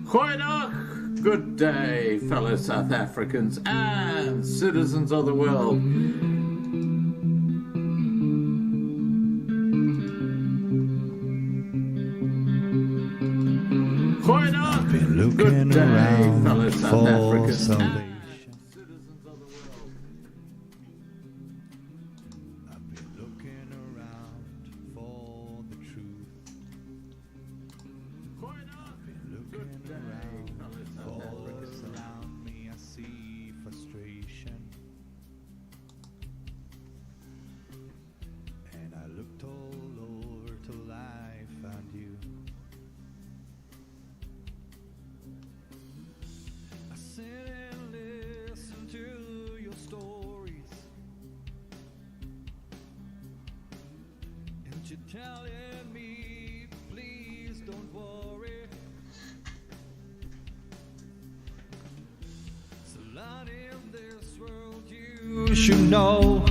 Goeiedag, good day, fellow South Africans and citizens of the world. Goeiedag, good day, fellow South Africans and citizens of the world. I've been looking around for the truth. Looking around, all around me I see frustration, and I looked all over till I found you. I sit and listen to your stories, and you're telling me, please don't worry. Lot in this world you should know,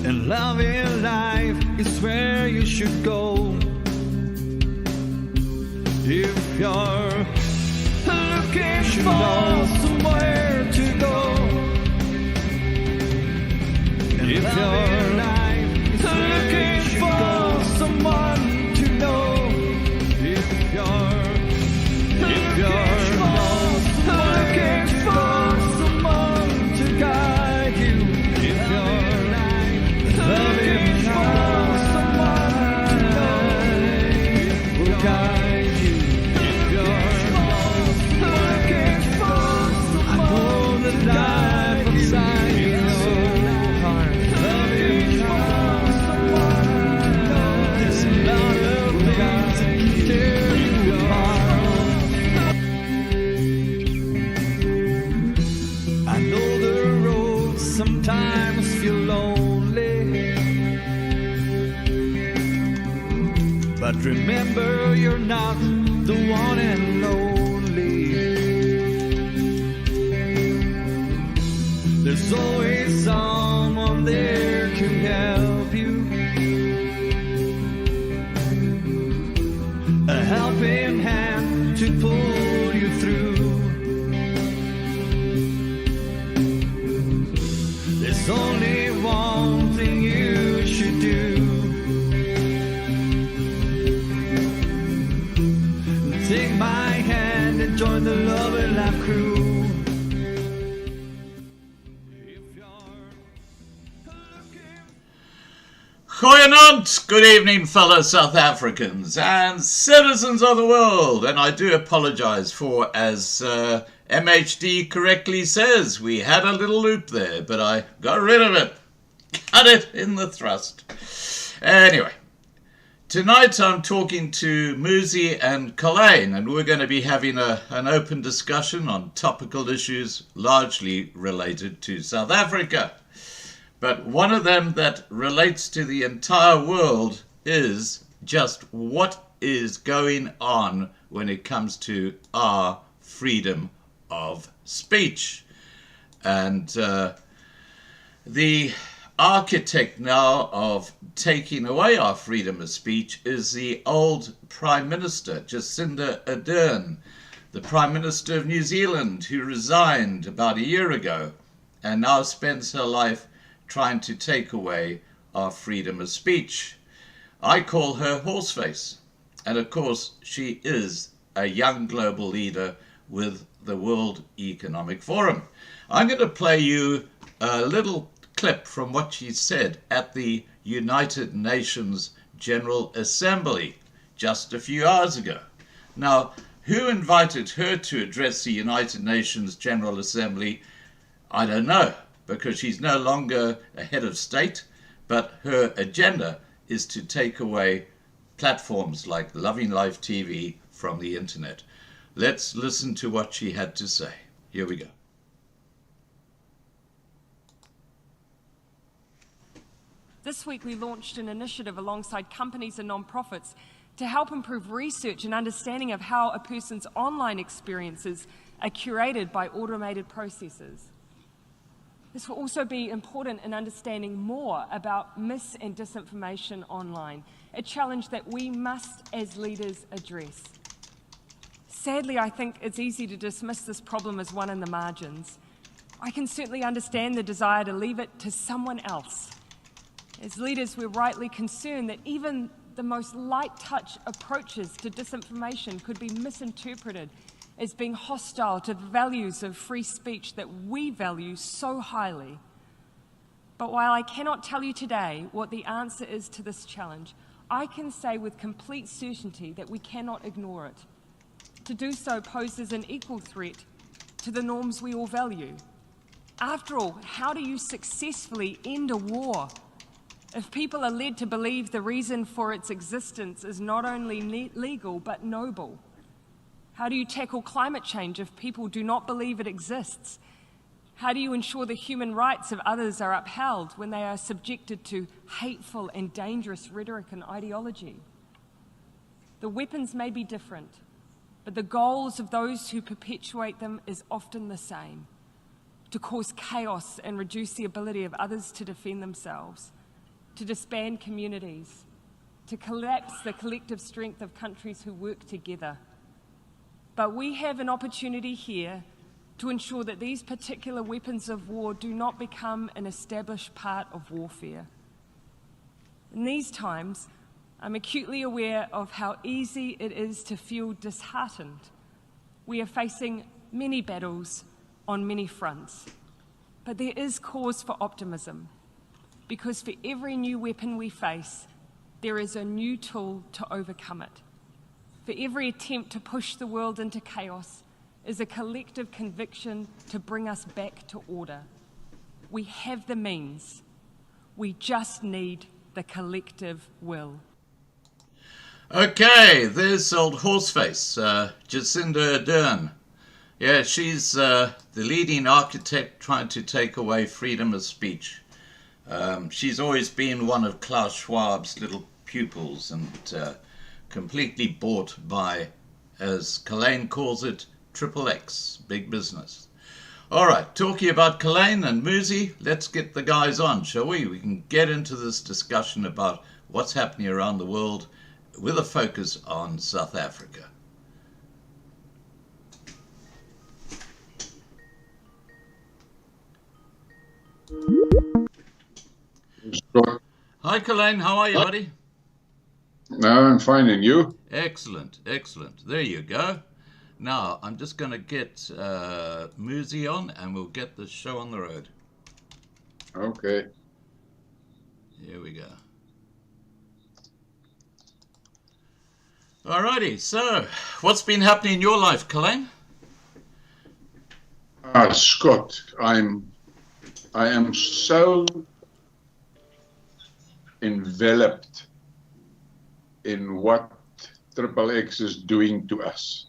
and love in life is where you should go. If you're looking for somewhere to go, and if you're looking for someone to know, if you're looking for someone to guide you, if you're looking for someone to know, will guide you, if you're looking for someone, I know that life outside is so hard. Looking for someone to know, there's a lot of things that can tear you apart. I know the road sometimes feel lonely, but remember you're not the one and only. There's always someone there to help you, a helping hand to pull you through. There's only one thing you should do. Take my hand and join the Love and Laugh crew. If you're looking... Goeienaand, good evening, fellow South Africans and citizens of the world. And I do apologize for, as MHD correctly says, we had a little loop there, but I got rid of it. Cut it in the thrust. Anyway, tonight I'm talking to Muzi and Colyn, and we're going to be having an open discussion on topical issues largely related to South Africa. But one of them that relates to the entire world is just what is going on when it comes to our freedom of speech. And the architect now of taking away our freedom of speech is the old Prime Minister, Jacinda Ardern, the Prime Minister of New Zealand, who resigned about a year ago and now spends her life trying to take away our freedom of speech. I call her Horseface. And of course, she is a young global leader with the World Economic Forum. I'm going to play you a little clip from what she said at the United Nations General Assembly just a few hours ago. Now, who invited her to address the United Nations General Assembly? I don't know, because she's no longer a head of state, but her agenda is to take away platforms like Loving Life TV from the internet. Let's listen to what she had to say. Here we go. This week we launched an initiative alongside companies and non-profits to help improve research and understanding of how a person's online experiences are curated by automated processes. This will also be important in understanding more about mis- and disinformation online, a challenge that we must, as leaders, address. Sadly, I think it's easy to dismiss this problem as one in the margins. I can certainly understand the desire to leave it to someone else. As leaders, we're rightly concerned that even the most light-touch approaches to disinformation could be misinterpreted as being hostile to the values of free speech that we value so highly. But while I cannot tell you today what the answer is to this challenge, I can say with complete certainty that we cannot ignore it. To do so poses an equal threat to the norms we all value. After all, how do you successfully end a war if people are led to believe the reason for its existence is not only legal but noble? How do you tackle climate change if people do not believe it exists? How do you ensure the human rights of others are upheld when they are subjected to hateful and dangerous rhetoric and ideology? The weapons may be different, but the goals of those who perpetuate them is often the same: to cause chaos and reduce the ability of others to defend themselves, to disband communities, to collapse the collective strength of countries who work together. But we have an opportunity here to ensure that these particular weapons of war do not become an established part of warfare. In these times, I'm acutely aware of how easy it is to feel disheartened. We are facing many battles on many fronts, but there is cause for optimism, because for every new weapon we face, there is a new tool to overcome it. For every attempt to push the world into chaos is a collective conviction to bring us back to order. We have the means. We just need the collective will. Okay, there's old horseface, Jacinda Ardern. Yeah, she's the leading architect trying to take away freedom of speech. She's always been one of Klaus Schwab's little pupils and completely bought by, as Colyn calls it, Triple X, big business. All right, talking about Colyn and Muzi, let's get the guys on, shall we? We can get into this discussion about what's happening around the world with a focus on South Africa. Scott. Hi, Colyn, how are you, buddy? No, I'm fine, and you? Excellent, excellent. There you go. Now, I'm just going to get Muzi on and we'll get the show on the road. Okay. Here we go. Alrighty, so what's been happening in your life, Colyn? Scott, I am so enveloped in what Triple X is doing to us.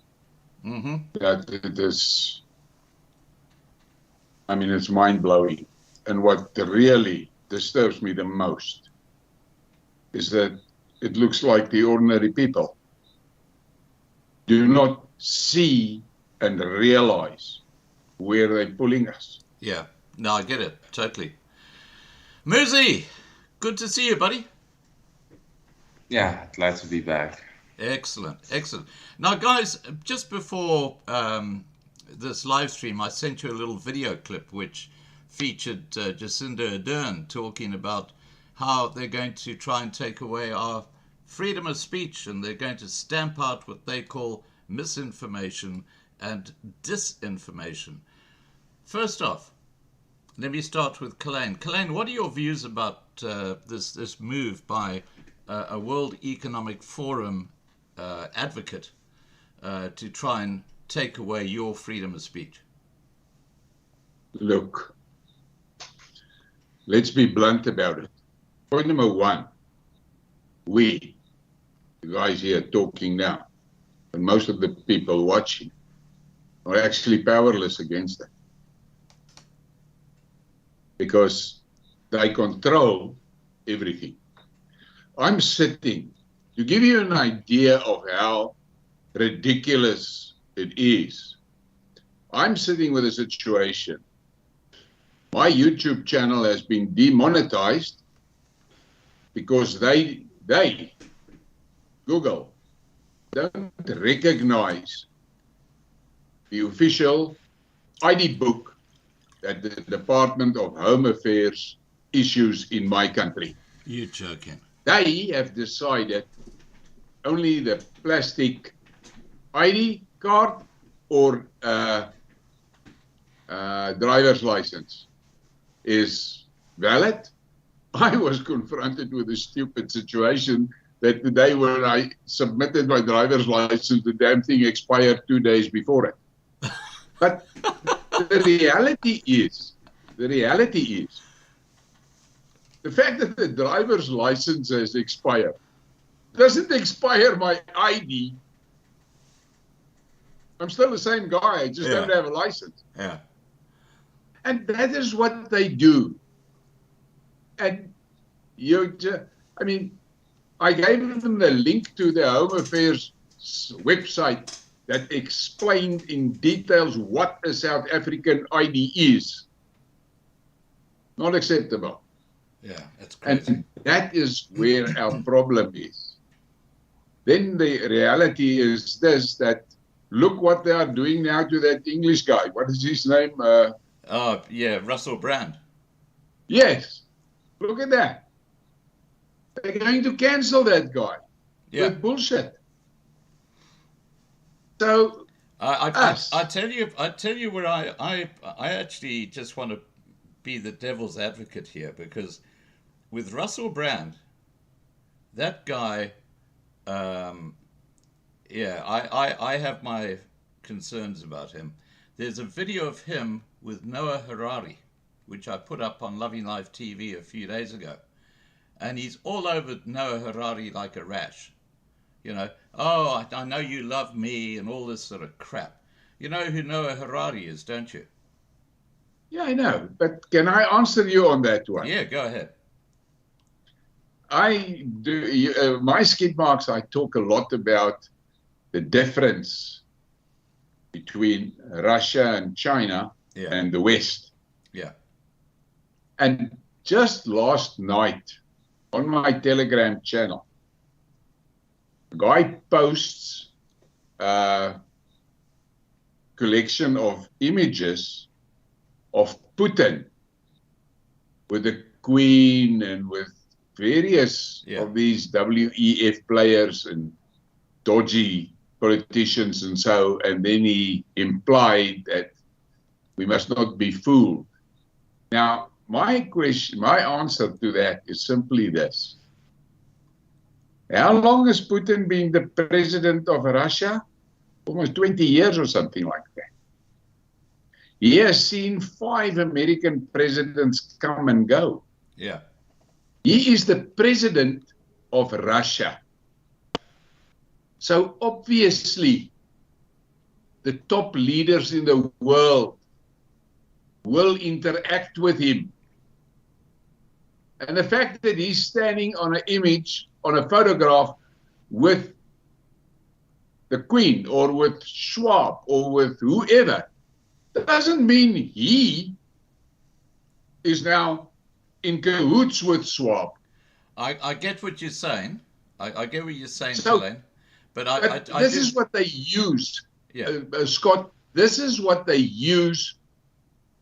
That it is, I mean, it's mind-blowing. And what really disturbs me the most is that it looks like the ordinary people do not see and realize where they're pulling us. Yeah, no, I get it, totally. Muzi, good to see you, buddy. Yeah, glad to be back. Excellent, excellent. Now, guys, just before this live stream, I sent you a little video clip which featured Jacinda Ardern talking about how they're going to try and take away our freedom of speech, and they're going to stamp out what they call misinformation and disinformation. First off, let me start with Colyn. Colyn, what are your views about this move by a World Economic Forum advocate to try and take away your freedom of speech? Look, let's be blunt about it. Point number one, we, the guys here talking now, and most of the people watching, are actually powerless against it. Because they control everything. I'm sitting, to give you an idea of how ridiculous it is, I'm sitting with a situation My YouTube channel has been demonetized because they Google, don't recognize the official ID book that the Department of Home Affairs issues in my country. You're joking. They have decided only the plastic ID card or driver's license is valid. I was confronted with a stupid situation that the day when I submitted my driver's license, the damn thing expired 2 days before it. But the reality is, the fact that the driver's license has expired doesn't expire my ID. I'm still the same guy, I just don't have a license. Yeah. And that is what they do. And I gave them the link to the Home Affairs website that explained in details what a South African ID is. Not acceptable. Yeah, that's crazy. And that is where our problem is. Then the reality is this, that look what they are doing now to that English guy. What is his name? Russell Brand. Yes. Look at that. They're going to cancel that guy. Yeah. With bullshit. So I tell you where I actually just want to be the devil's advocate here, because with Russell Brand, that guy, I have my concerns about him. There's a video of him with Noah Harari, which I put up on Loving Life TV a few days ago. And he's all over Noah Harari like a rash. You know, oh, I know you love me and all this sort of crap. You know who Noah Harari is, don't you? yeah, I know. But can I answer you on that one? Yeah, go ahead. I do. My skid marks, I talk a lot about the difference between Russia and China and the West. Yeah. And just last night on my Telegram channel, a guy posts a collection of images of Putin with the Queen and with various of these WEF players and dodgy politicians and so, and then he implied that we must not be fooled. Now, my answer to that is simply this. How long has Putin been the president of Russia? Almost 20 years or something like that. He has seen 5 American presidents come and go. Yeah. He is the president of Russia. So obviously, the top leaders in the world will interact with him. And the fact that he's standing on an image, on a photograph with the Queen or with Schwab or with whoever, doesn't mean he is now in cahoots with Schwab. I get what you're saying. I get what you're saying, So, Colyn. But this is what they use, Yeah. Scott. This is what they use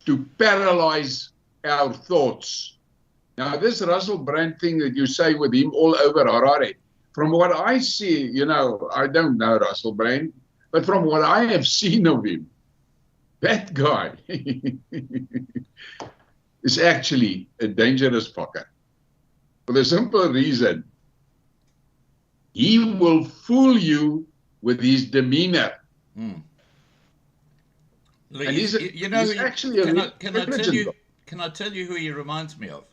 to paralyze our thoughts. Now, this Russell Brand thing that you say with him all over Harare, from what I see, you know, I don't know Russell Brand, but from what I have seen of him, that guy is actually a dangerous fucker. For the simple reason, he will fool you with his demeanor. Look, And he's actually a can I tell you who he reminds me of?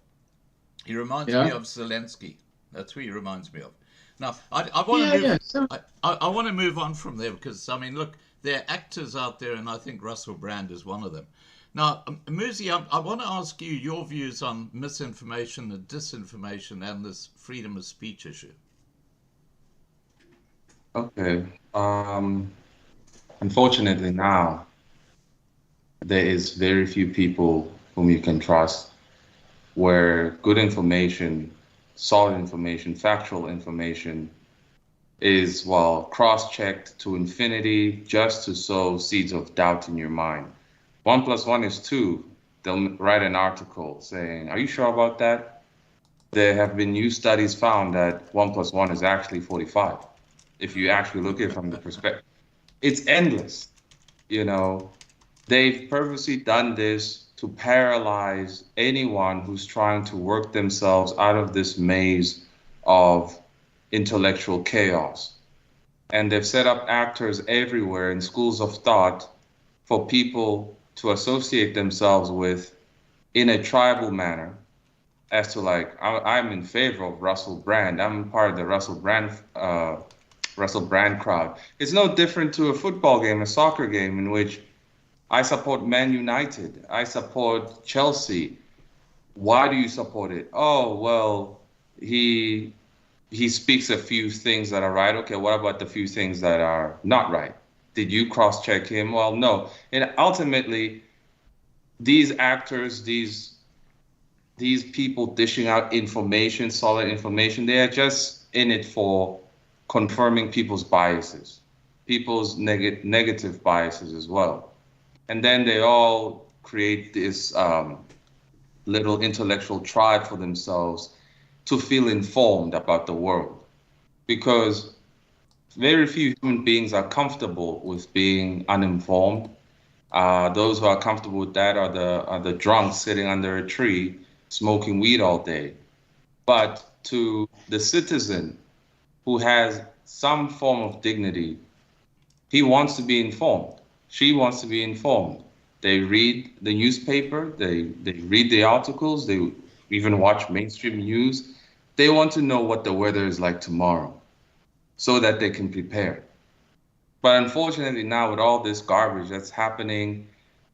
He reminds me of Zelensky. That's who he reminds me of. Now, I want to move on from there because, I mean, look, there are actors out there, and I think Russell Brand is one of them. Now, Muzi, I want to ask you your views on misinformation and disinformation and this freedom of speech issue. Okay. Unfortunately now, there is very few people whom you can trust, where good information, solid information, factual information is, well, cross-checked to infinity just to sow seeds of doubt in your mind. 1 + 1 is 2. They'll write an article saying, are you sure about that? There have been new studies found that 1 + 1 is actually 45. If you actually look at it from the perspective, it's endless. You know, they've purposely done this to paralyze anyone who's trying to work themselves out of this maze of intellectual chaos. And they've set up actors everywhere in schools of thought for people to associate themselves with in a tribal manner, as to like, I'm in favor of Russell Brand. I'm part of the Russell Brand crowd. It's no different to a football game, a soccer game, in which I support Man United. I support Chelsea. Why do you support it? Oh, well, he speaks a few things that are right. Okay, what about the few things that are not right? Did you cross-check him? Well, no. And ultimately, these actors, these people dishing out information, solid information, they are just in it for confirming people's biases, people's negative biases as well. And then they all create this little intellectual tribe for themselves to feel informed about the world, because very few human beings are comfortable with being uninformed. Those who are comfortable with that are the drunks sitting under a tree smoking weed all day. But to the citizen who has some form of dignity, he wants to be informed. She wants to be informed. They read the newspaper, they read the articles, they even watch mainstream news. They want to know what the weather is like tomorrow so that they can prepare. But unfortunately now, with all this garbage that's happening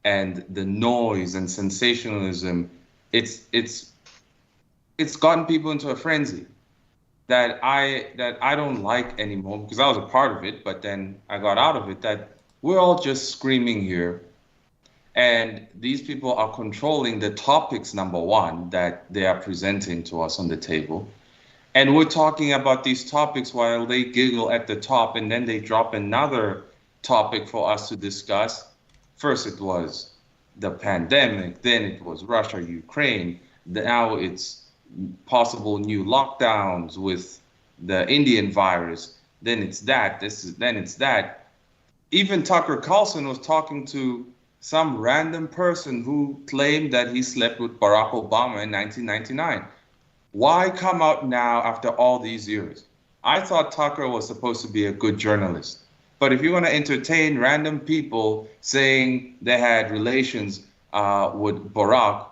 and the noise and sensationalism, it's gotten people into a frenzy that I don't like anymore, because I was a part of it, but then I got out of it, that we're all just screaming here. And these people are controlling the topics, number one, that they are presenting to us on the table. And we're talking about these topics while they giggle at the top, and then they drop another topic for us to discuss. First it was the pandemic, then it was Russia, Ukraine. Now it's possible new lockdowns with the Indian virus. Then it's that, then it's that. Even Tucker Carlson was talking to some random person who claimed that he slept with Barack Obama in 1999. Why come out now after all these years? I thought Tucker was supposed to be a good journalist. But if you want to entertain random people saying they had relations with Barack,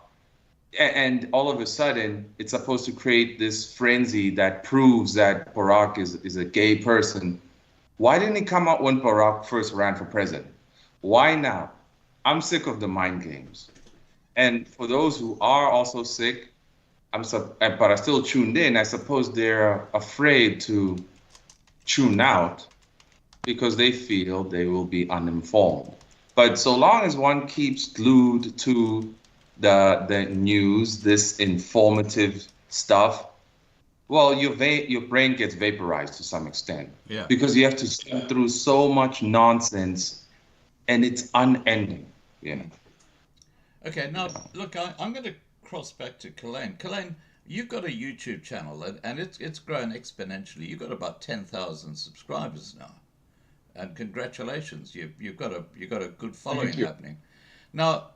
and all of a sudden it's supposed to create this frenzy that proves that Barack is a gay person, why didn't he come out when Barack first ran for president? Why now? I'm sick of the mind games. And for those who are also sick, but are still tuned in, I suppose they're afraid to tune out because they feel they will be uninformed. But so long as one keeps glued to the news, this informative stuff, well, your brain gets vaporized to some extent. Yeah. Because you have to sit through so much nonsense, and it's unending, you know. Okay, now look, I'm going to cross back to Colyn. Colyn, you've got a YouTube channel, and it's grown exponentially. You've got about 10,000 subscribers now, and congratulations, you've got a good following happening. Now,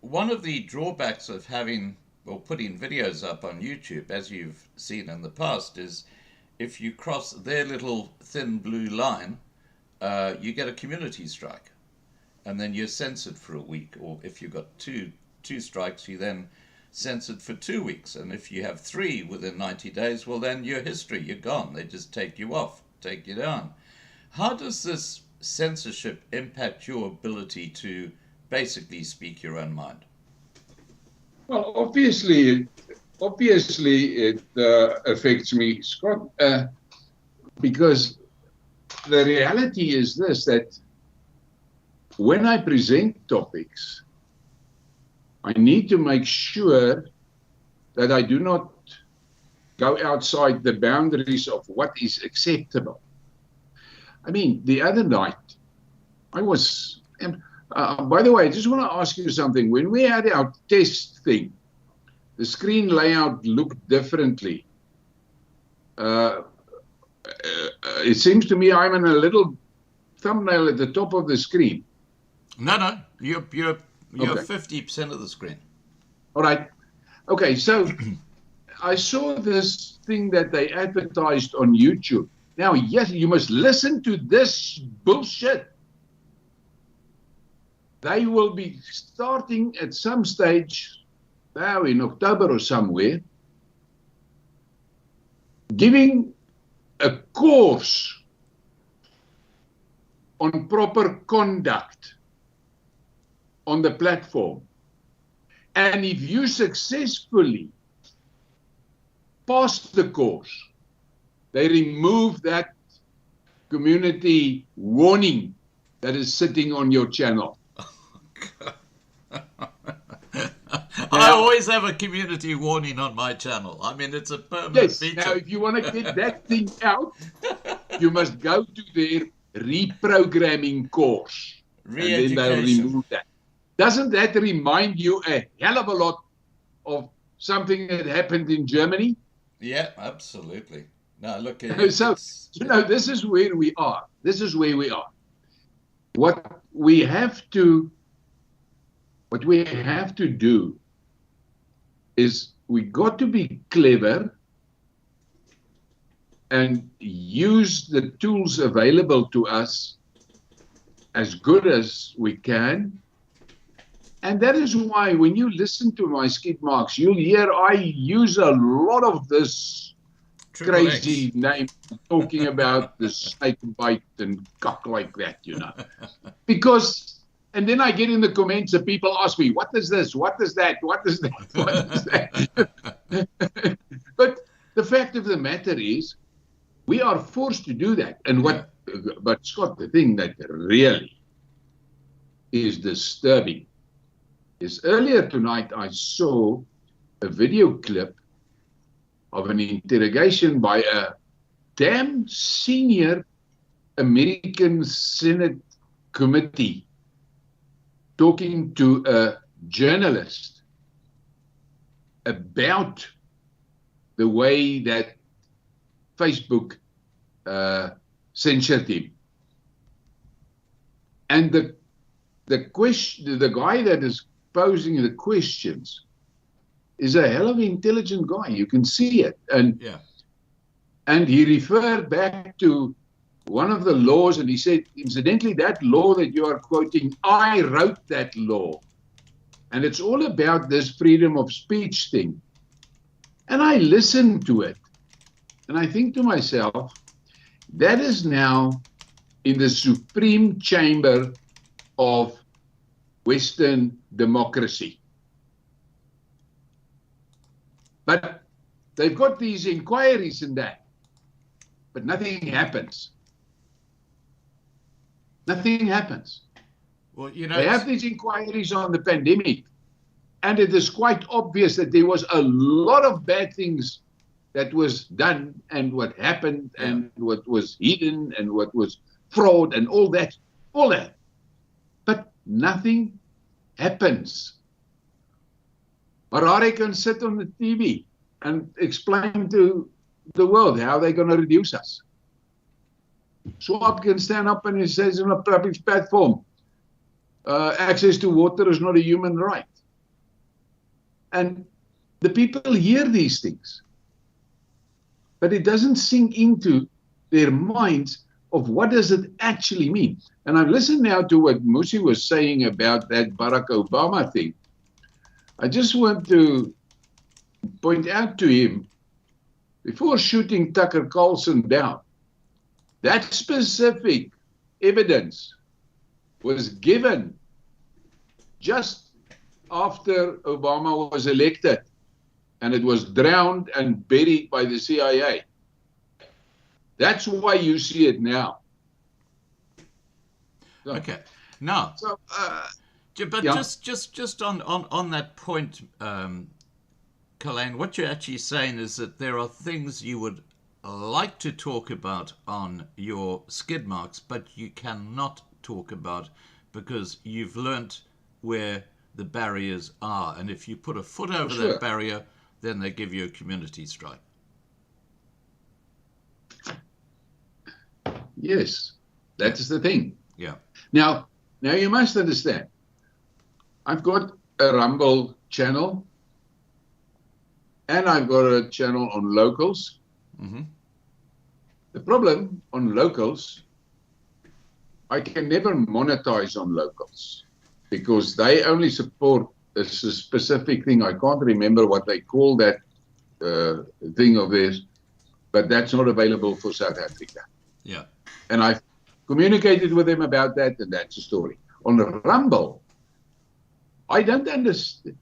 one of the drawbacks of putting videos up on YouTube, as you've seen in the past, is if you cross their little thin blue line, you get a community strike, and then you're censored for a week. Or if you've got two strikes, you then censored for 2 weeks. And if you have 3 within 90 days, well, then you're history. You're gone. They just take you off, take you down. How does this censorship impact your ability to basically speak your own mind? Well, obviously it affects me, Scott, because the reality is this, that when I present topics, I need to make sure that I do not go outside the boundaries of what is acceptable. I mean, the other night, I was, and by the way, I just want to ask you something. When we had our test thing, the screen layout looked differently. It seems to me I'm in a little thumbnail at the top of the screen. No, you're Okay. 50% of the screen. All right. Okay, so I saw this thing that they advertised on YouTube. Now, yes, you must listen to this bullshit. They will be starting at some stage, now in October or somewhere, giving a course on proper conduct on the platform. And if you successfully pass the course, they remove that community warning that is sitting on your channel. I always have a community warning on my channel. I mean, it's a permanent feature. Now if you want to get that thing out, you must go to their reprogramming course. And then they'll remove that. Doesn't that remind you a hell of a lot of something that happened in Germany? Yeah, absolutely. No, look. So, this is where we are. This is where we are. What we have to do is we got to be clever and use the tools available to us as good as we can. And that is why when you listen to my skid marks, you'll hear I use a lot of this crazy name talking about the snake bite and cock like that, Because, and then I get in the comments and people ask me, what is this? What is that? What is that? What is that? But the fact of the matter is, we are forced to do that. And but Scott, the thing that really is disturbing is earlier tonight I saw a video clip of an interrogation by a damn senior American Senate committee talking to a journalist about the way that Facebook censored him. And the guy that is posing the questions is a hell of an intelligent guy. You can see it. And he referred back to one of the laws, and he said, incidentally, that law that you are quoting, I wrote that law. And it's all about this freedom of speech thing. And I listened to it, and I think to myself, that is now in the supreme chamber of Western democracy. But they've got these inquiries in that, but nothing happens. Nothing happens. Well, they have these inquiries on the pandemic, and it is quite obvious that there was a lot of bad things that was done, and what happened, and what was hidden, and what was fraud, and all that. But nothing happens. Harare can sit on the TV and explain to the world how they're going to reduce us. Schwab can stand up and he says on a public platform, access to water is not a human right. And the people hear these things, but it doesn't sink into their minds of what does it actually mean. And I've listened now to what Muzi was saying about that Barack Obama thing. I just want to point out to him, before shooting Tucker Carlson down, that specific evidence was given just after Obama was elected, and it was drowned and buried by the CIA. That's why you see it now. Okay. Now, But Yeah. just on that point, Colyn, what you're actually saying is that there are things you would like to talk about on your skid marks, but you cannot talk about because you've learnt where the barriers are. And if you put a foot over Sure. that barrier, then they give you a community strike. Yes, that is the thing. Yeah. Now you must understand. I've got a Rumble channel, and I've got a channel on locals. Mm-hmm. The problem on locals, I can never monetize on locals because they only support a specific thing. I can't remember what they call that thing of theirs, but that's not available for South Africa. Yeah. And I've communicated with them about that, and that's the story. On Rumble, I don't understand.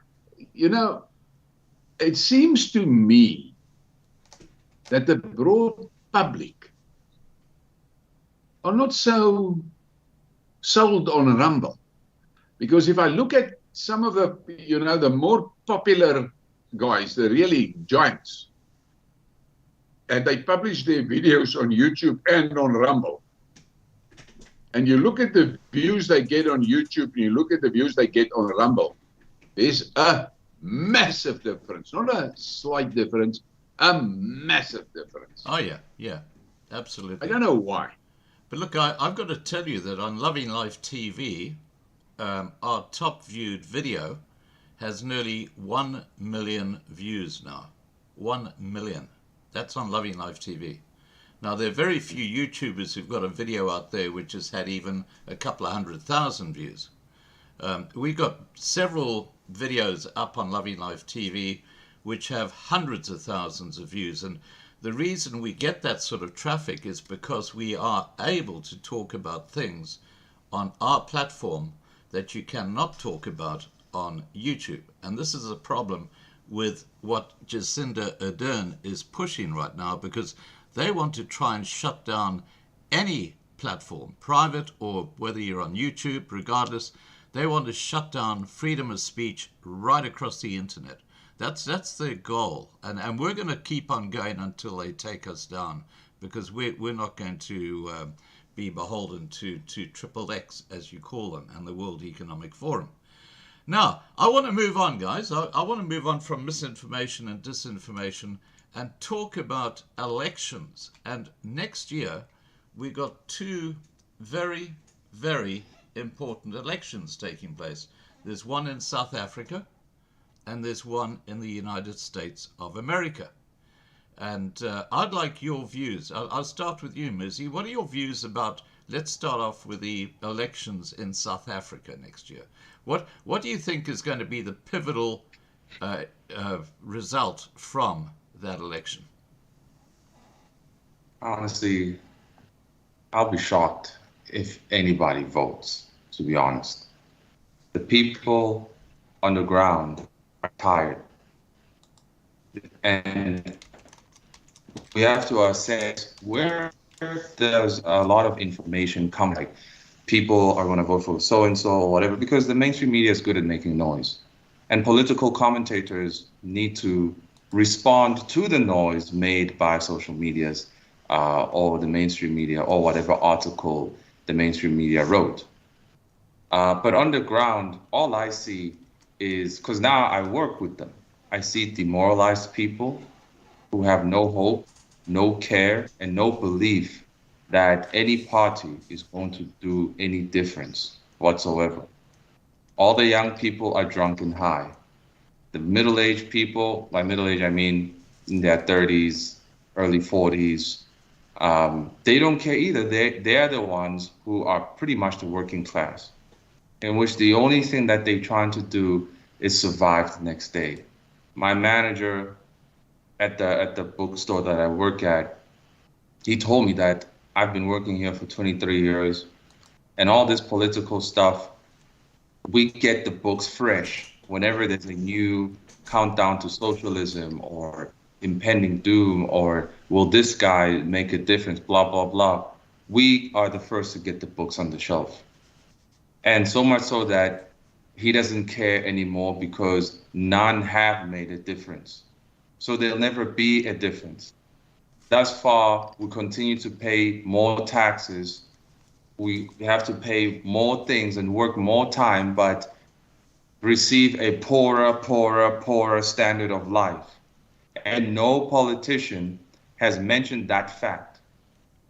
You know, it seems to me that the broad public are not so sold on Rumble. Because if I look at some of the, the more popular guys, the really giants, and they publish their videos on YouTube and on Rumble, and you look at the views they get on YouTube and you look at the views they get on Rumble, there's a massive difference. Not a slight difference, a massive difference. Oh, yeah, absolutely. I don't know why. But look, I've got to tell you that on Loving Life TV, our top viewed video has nearly 1 million views now. 1 million. That's on Loving Life TV. Now, there are very few YouTubers who've got a video out there which has had even a couple of 100,000 views. We've got several videos up on Loving Life TV which have hundreds of thousands of views. And the reason we get that sort of traffic is because we are able to talk about things on our platform that you cannot talk about on YouTube. And this is a problem with what Jacinda Ardern is pushing right now, because they want to try and shut down any platform, private or whether you're on YouTube, regardless. They want to shut down freedom of speech right across the internet. That's their goal. And we're going to keep on going until they take us down, because we're not going to be beholden to Triple X, as you call them, and the World Economic Forum. Now, I want to move on, guys. I want to move on from misinformation and disinformation and talk about elections. And next year, we got two very, very important elections taking place. There's one in South Africa, and there's one in the United States of America. And I'd like your views. I'll start with you, Muzi. What are your views about, let's start off with the elections in South Africa next year. What do you think is going to be the pivotal result from that election? Honestly, I'll be shocked if anybody votes, to be honest. The people on the ground are tired. And we have to assess where there's a lot of information come, like people are going to vote for so-and-so or whatever, because the mainstream media is good at making noise. And political commentators need to respond to the noise made by social medias or the mainstream media or whatever article the mainstream media wrote. But on the ground, all I see is, because now I work with them, I see demoralized people who have no hope, no care, and no belief that any party is going to do any difference whatsoever. All the young people are drunk and high. The middle-aged people, by middle-aged I mean in their 30s, early 40s, they don't care either. They're the ones who are pretty much the working class, in which the only thing that they're trying to do is survive the next day. My manager at the bookstore that I work at, he told me that I've been working here for 23 years, and all this political stuff, we get the books fresh whenever there's a new countdown to socialism or impending doom or will this guy make a difference, blah, blah, blah. We are the first to get the books on the shelf. And so much so that he doesn't care anymore because none have made a difference. So there'll never be a difference. Thus far, we continue to pay more taxes. We have to pay more things and work more time, but receive a poorer standard of life. And no politician has mentioned that fact.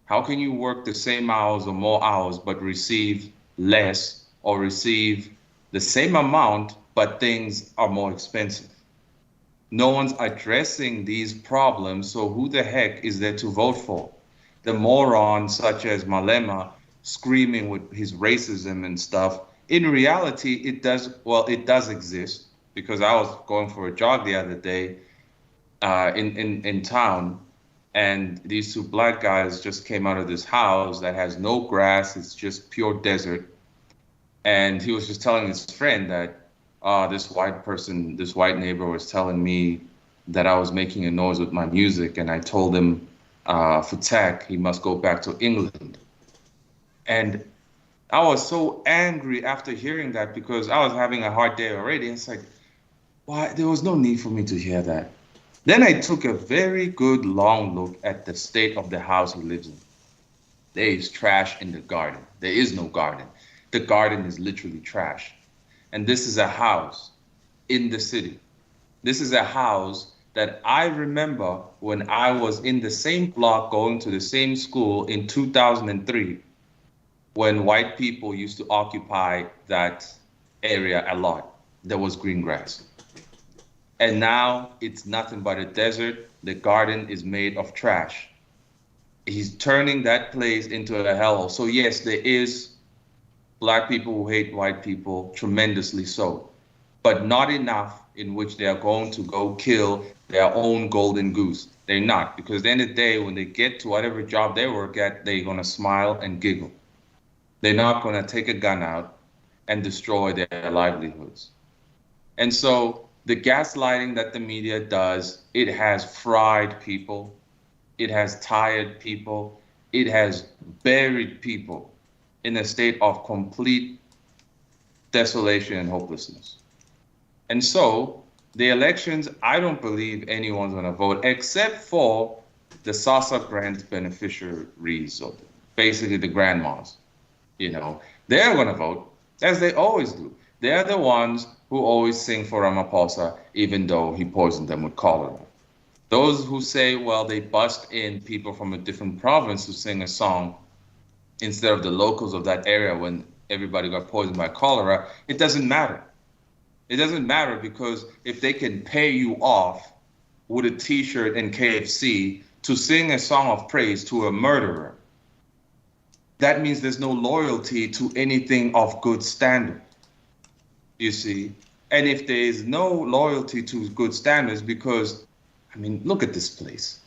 How can you work the same hours or more hours but receive less, or receive the same amount but things are more expensive? No one's addressing these problems, so who the heck is there to vote for? The morons such as Malema screaming with his racism and stuff. In reality, it does exist, because I was going for a jog the other day in town, and these two black guys just came out of this house that has no grass, it's just pure desert. And he was just telling his friend that this white neighbor was telling me that I was making a noise with my music, and I told him for tech, he must go back to England. And I was so angry after hearing that, because I was having a hard day already. It's like, why? There was no need for me to hear that. Then I took a very good long look at the state of the house he lives in. There is trash in the garden. There is no garden. The garden is literally trash. And this is a house in the city. This is a house that I remember when I was in the same block going to the same school in 2003, when white people used to occupy that area a lot. There was green grass. And now it's nothing but a desert. The garden is made of trash. He's turning that place into a hellhole. So yes, there is black people who hate white people, tremendously so, but not enough in which they are going to go kill their own golden goose. They're not, because at the end of the day, when they get to whatever job they work at, they're going to smile and giggle. They're not going to take a gun out and destroy their livelihoods. And so the gaslighting that the media does, it has fried people, it has tired people, it has buried people in a state of complete desolation and hopelessness. And so the elections, I don't believe anyone's going to vote except for the SASA grant beneficiaries, or basically the grandmas. You know, they're going to vote, as they always do. They're the ones who always sing for Ramaphosa, even though he poisoned them with cholera. Those who say, well, they bust in people from a different province to sing a song instead of the locals of that area when everybody got poisoned by cholera, it doesn't matter. It doesn't matter, because if they can pay you off with a t-shirt and KFC to sing a song of praise to a murderer, that means there's no loyalty to anything of good standard, you see? And if there is no loyalty to good standards, because, I mean, look at this place.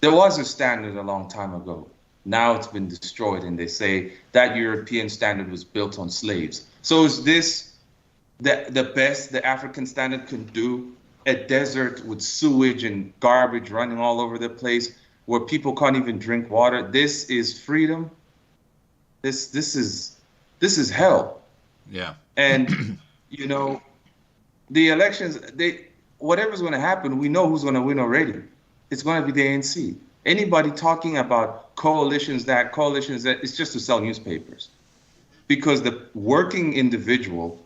There was a standard a long time ago. Now it's been destroyed, and they say that European standard was built on slaves. So is this the best the African standard can do? A desert with sewage and garbage running all over the place, where people can't even drink water. This is freedom. This is hell. Yeah. And you know, the elections, whatever's going to happen, we know who's going to win already. It's going to be the ANC. Anybody talking about coalitions that, it's just to sell newspapers. Because the working individual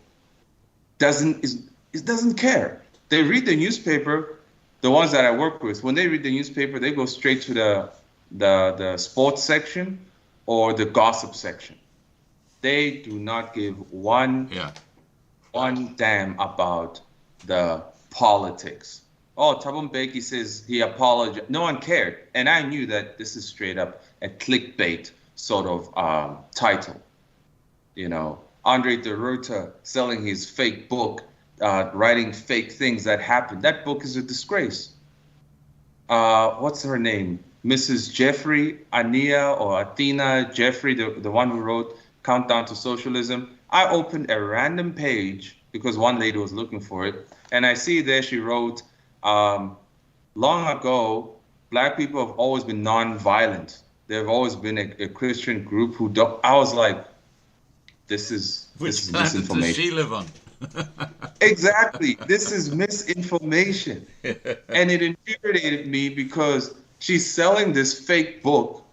doesn't care. They read the newspaper, the ones that I work with, when they read the newspaper, they go straight to the sports section or the gossip section. They do not give one damn about the politics. Oh, Thabo Mbeki says he apologized. No one cared. And I knew that this is straight up a clickbait sort of title. You know, Andre de Ruyter selling his fake book, writing fake things that happened. That book is a disgrace. What's her name? Mrs. Jeffrey, Ania or Athena Jeffrey, the one who wrote Countdown to Socialism. I opened a random page because one lady was looking for it. And I see there she wrote, long ago, black people have always been non-violent. They've always been a Christian group who don't. I was like, this is Which planet does misinformation. she live on? Exactly. This is misinformation. And it infuriated me because she's selling this fake book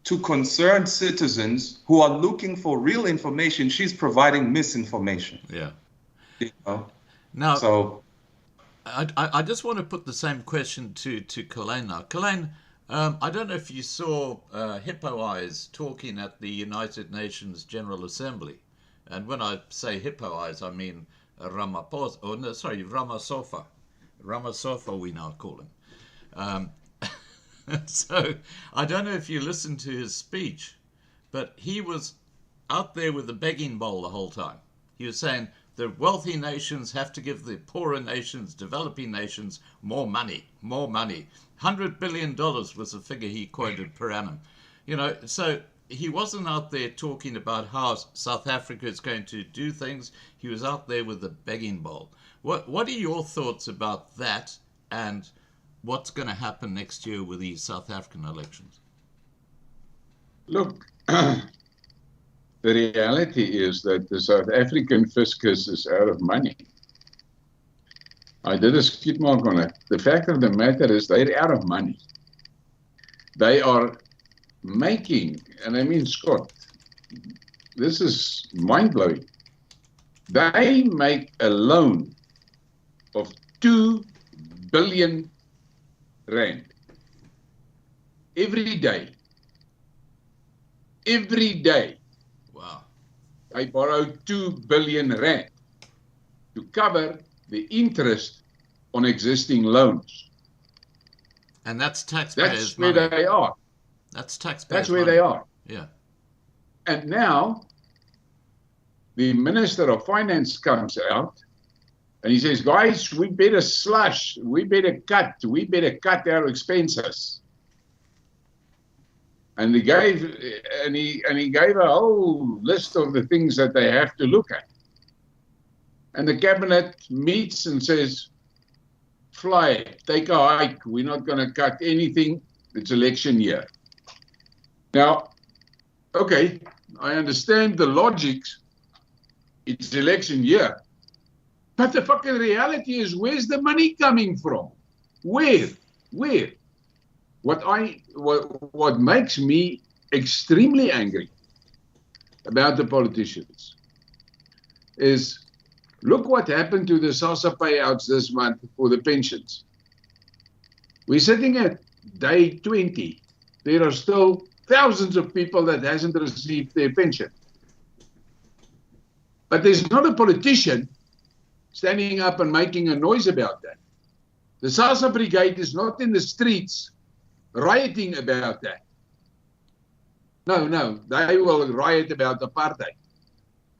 to concerned citizens who are looking for real information. She's providing misinformation. Yeah. You know? Now, So I just want to put the same question to Colyn now. Colyn, I don't know if you saw Hippo Eyes talking at the United Nations General Assembly. And when I say Hippo Eyes, I mean Ramaphosa, oh no, sorry, Ramasofa. Ramasofa we now call him. So I don't know if you listened to his speech, but he was out there with the begging bowl the whole time. He was saying the wealthy nations have to give the poorer nations, developing nations, more money, more money. $100 billion was the figure he quoted per annum. You know, so he wasn't out there talking about how South Africa is going to do things. He was out there with the begging bowl. What are your thoughts about that, and what's going to happen next year with these South African elections? Look, the reality is that the South African fiscus is out of money. I did a skid mark on it. The fact of the matter is they're out of money. They are making, and I mean, Scott, this is mind-blowing. They make a loan of 2 billion rand every day. Every day. Wow. They borrow 2 billion rand to cover the interest on existing loans. And that's taxpayers' That's where money. they are. That's taxpayers' That's where money. they are. Yeah. And now the Minister of Finance comes out and he says, guys, we better slash, we better cut our expenses. And he gave a whole list of the things that they have to look at. And the cabinet meets and says, fly it, take a hike. We're not going to cut anything. It's election year. Now, okay, I understand the logics. It's election year. But the fucking reality is, where's the money coming from? Where? What makes me extremely angry about the politicians is, look what happened to the SASSA payouts this month for the pensions. We're sitting at day 20. There are still thousands of people that hasn't received their pension. But there's not a politician standing up and making a noise about that. The SASSA brigade is not in the streets rioting about that. No, they will riot about apartheid,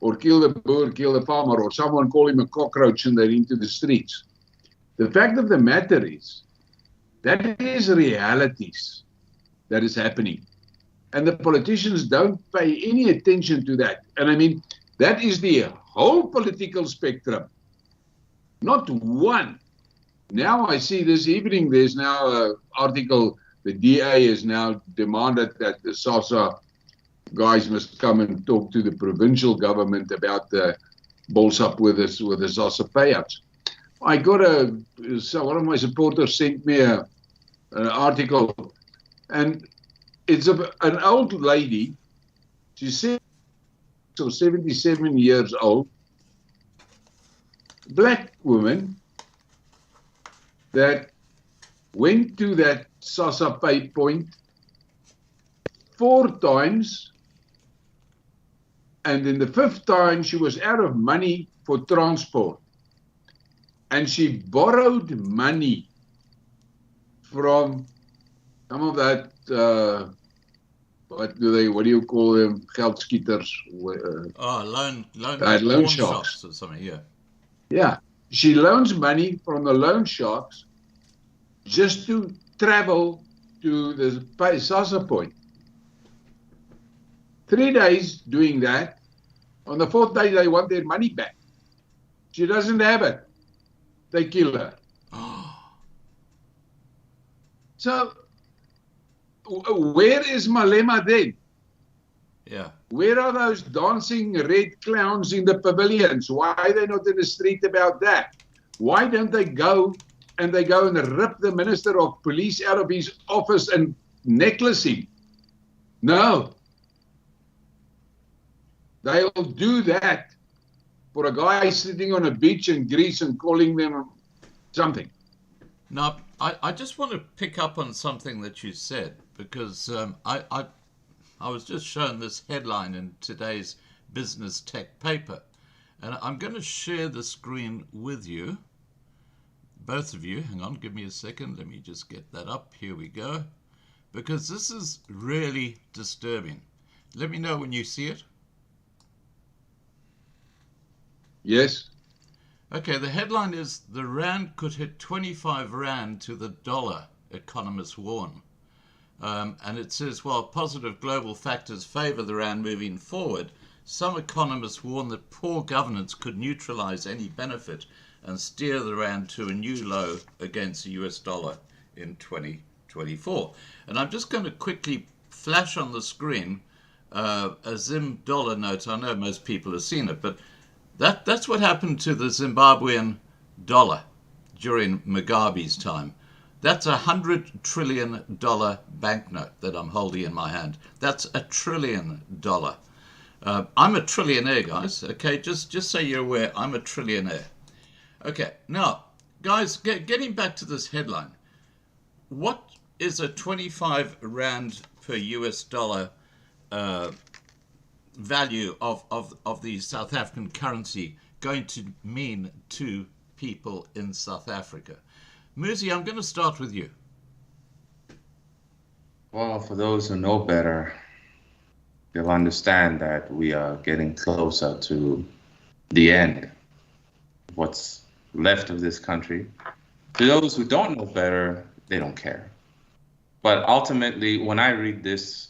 or kill the boer, kill the farmer, or someone call him a cockroach and they're into the streets. The fact of the matter is, that is realities that is happening. And the politicians don't pay any attention to that. And I mean, that is the whole political spectrum. Not one. Now I see this evening, there's now an article, the DA has now demanded that the SASSA guys must come and talk to the provincial government about the balls up with the SASSA payouts. I got one of my supporters sent me an article, and it's an old lady. She's 77 years old, black woman that went to that SASSA pay point 4 times, and in the 5th time she was out of money for transport, and she borrowed money from some of that what do you call them, geldskieters? Loan sharks or something. Yeah. Yeah, she loans money from the loan sharks just to travel to the SASSA point. 3 days doing that. On the 4th day, they want their money back. She doesn't have it. They kill her. So, where is Malema then? Yeah. Where are those dancing red clowns in the pavilions? Why are they not in the street about that? Why don't they go and rip the Minister of Police out of his office and necklace him? No. They'll do that for a guy sitting on a beach in Greece and calling them something. Now, I just want to pick up on something that you said, because I was just shown this headline in today's business tech paper, and I'm going to share the screen with you, both of you. Hang on, give me a second. Let me just get that up. Here we go. Because this is really disturbing. Let me know when you see it. Yes. Okay, the headline is, "The Rand could hit 25 Rand to the dollar," economists warn. And it says, while positive global factors favor the Rand moving forward, some economists warn that poor governance could neutralize any benefit and steer the Rand to a new low against the US dollar in 2024. And I'm just going to quickly flash on the screen a Zim dollar note. I know most people have seen it, but that's what happened to the Zimbabwean dollar during Mugabe's time. That's $100 trillion banknote that I'm holding in my hand. That's $1 trillion. I'm a trillionaire, guys. Okay, just so you're aware, I'm a trillionaire. Okay, now, guys, getting back to this headline. What is a 25 Rand per US dollar value of the South African currency going to mean to people in South Africa? Muzi, I'm going to start with you. Well, for those who know better, they'll understand that we are getting closer to the end of what's left of this country. To those who don't know better, they don't care. But ultimately, when I read this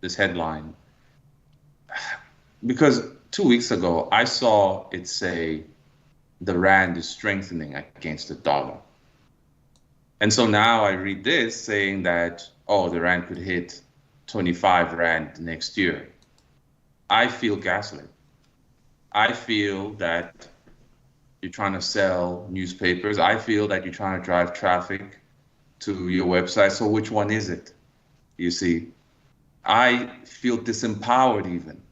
this headline, because 2 weeks ago I saw it say the Rand is strengthening against the dollar. And so now I read this saying that, oh, the Rand could hit 25 Rand next year. I feel gaslit. I feel that you're trying to sell newspapers. I feel that you're trying to drive traffic to your website. So which one is it? You see, I feel disempowered even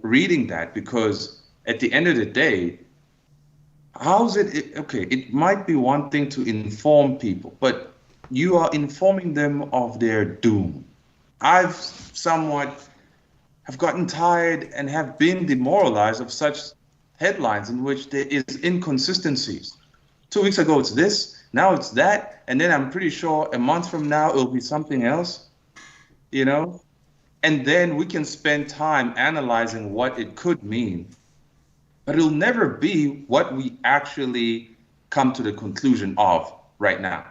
reading that, because at the end of the day, how's it, okay, it might be one thing to inform people, but you are informing them of their doom. I've somewhat have gotten tired and have been demoralized of such headlines in which there is inconsistencies. 2 weeks ago it's this, now it's that, and then I'm pretty sure a month from now it'll be something else, you know? And then we can spend time analyzing what it could mean, but it'll never be what we actually come to the conclusion of right now.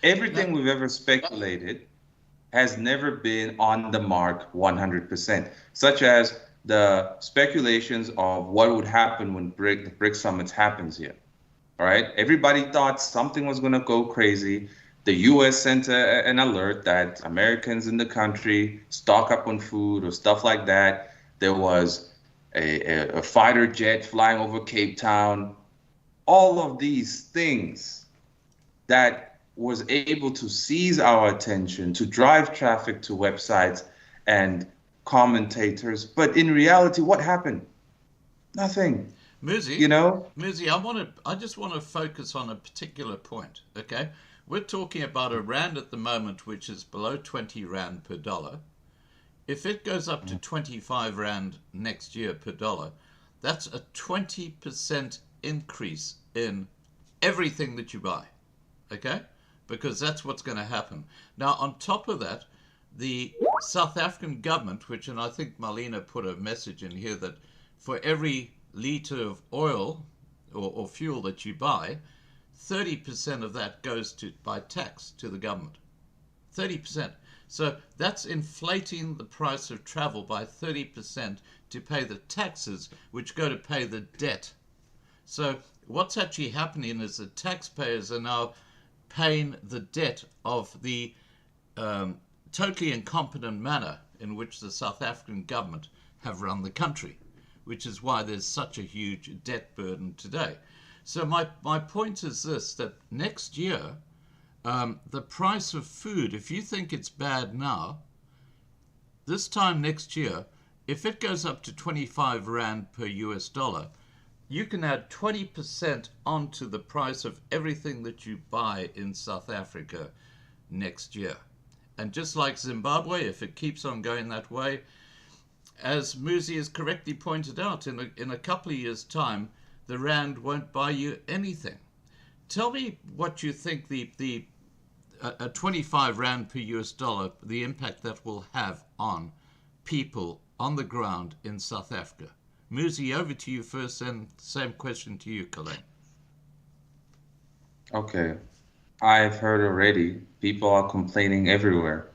Everything we've ever speculated has never been on the mark 100%, such as the speculations of what would happen when the BRIC summit happens here. All right, everybody thought something was going to go crazy. The U.S. sent an alert that Americans in the country stock up on food or stuff like that. There was a fighter jet flying over Cape Town. All of these things that was able to seize our attention, to drive traffic to websites and commentators. But in reality, what happened? Nothing. Muzi, you know? Muzi, I just want to focus on a particular point, okay? We're talking about a Rand at the moment, which is below 20 Rand per dollar. If it goes up to 25 Rand next year per dollar, that's a 20% increase in everything that you buy, okay? Because that's what's going to happen. Now, on top of that, the South African government, and I think Marlena put a message in here that for every litre of oil or fuel that you buy, 30% of that goes by tax to the government. 30%. So that's inflating the price of travel by 30% to pay the taxes, which go to pay the debt. So what's actually happening is the taxpayers are now paying the debt of the totally incompetent manner in which the South African government have run the country, which is why there's such a huge debt burden today. So my point is this, that next year, the price of food, if you think it's bad now, this time next year, if it goes up to 25 Rand per US dollar, you can add 20% onto the price of everything that you buy in South Africa next year. And just like Zimbabwe, if it keeps on going that way, as Muzi has correctly pointed out, in a couple of years' time, the Rand won't buy you anything. Tell me what you think a 25 Rand per US dollar, the impact that will have on people on the ground in South Africa. Muzi, over to you first, and same question to you, Colyn. Okay. I've heard already people are complaining everywhere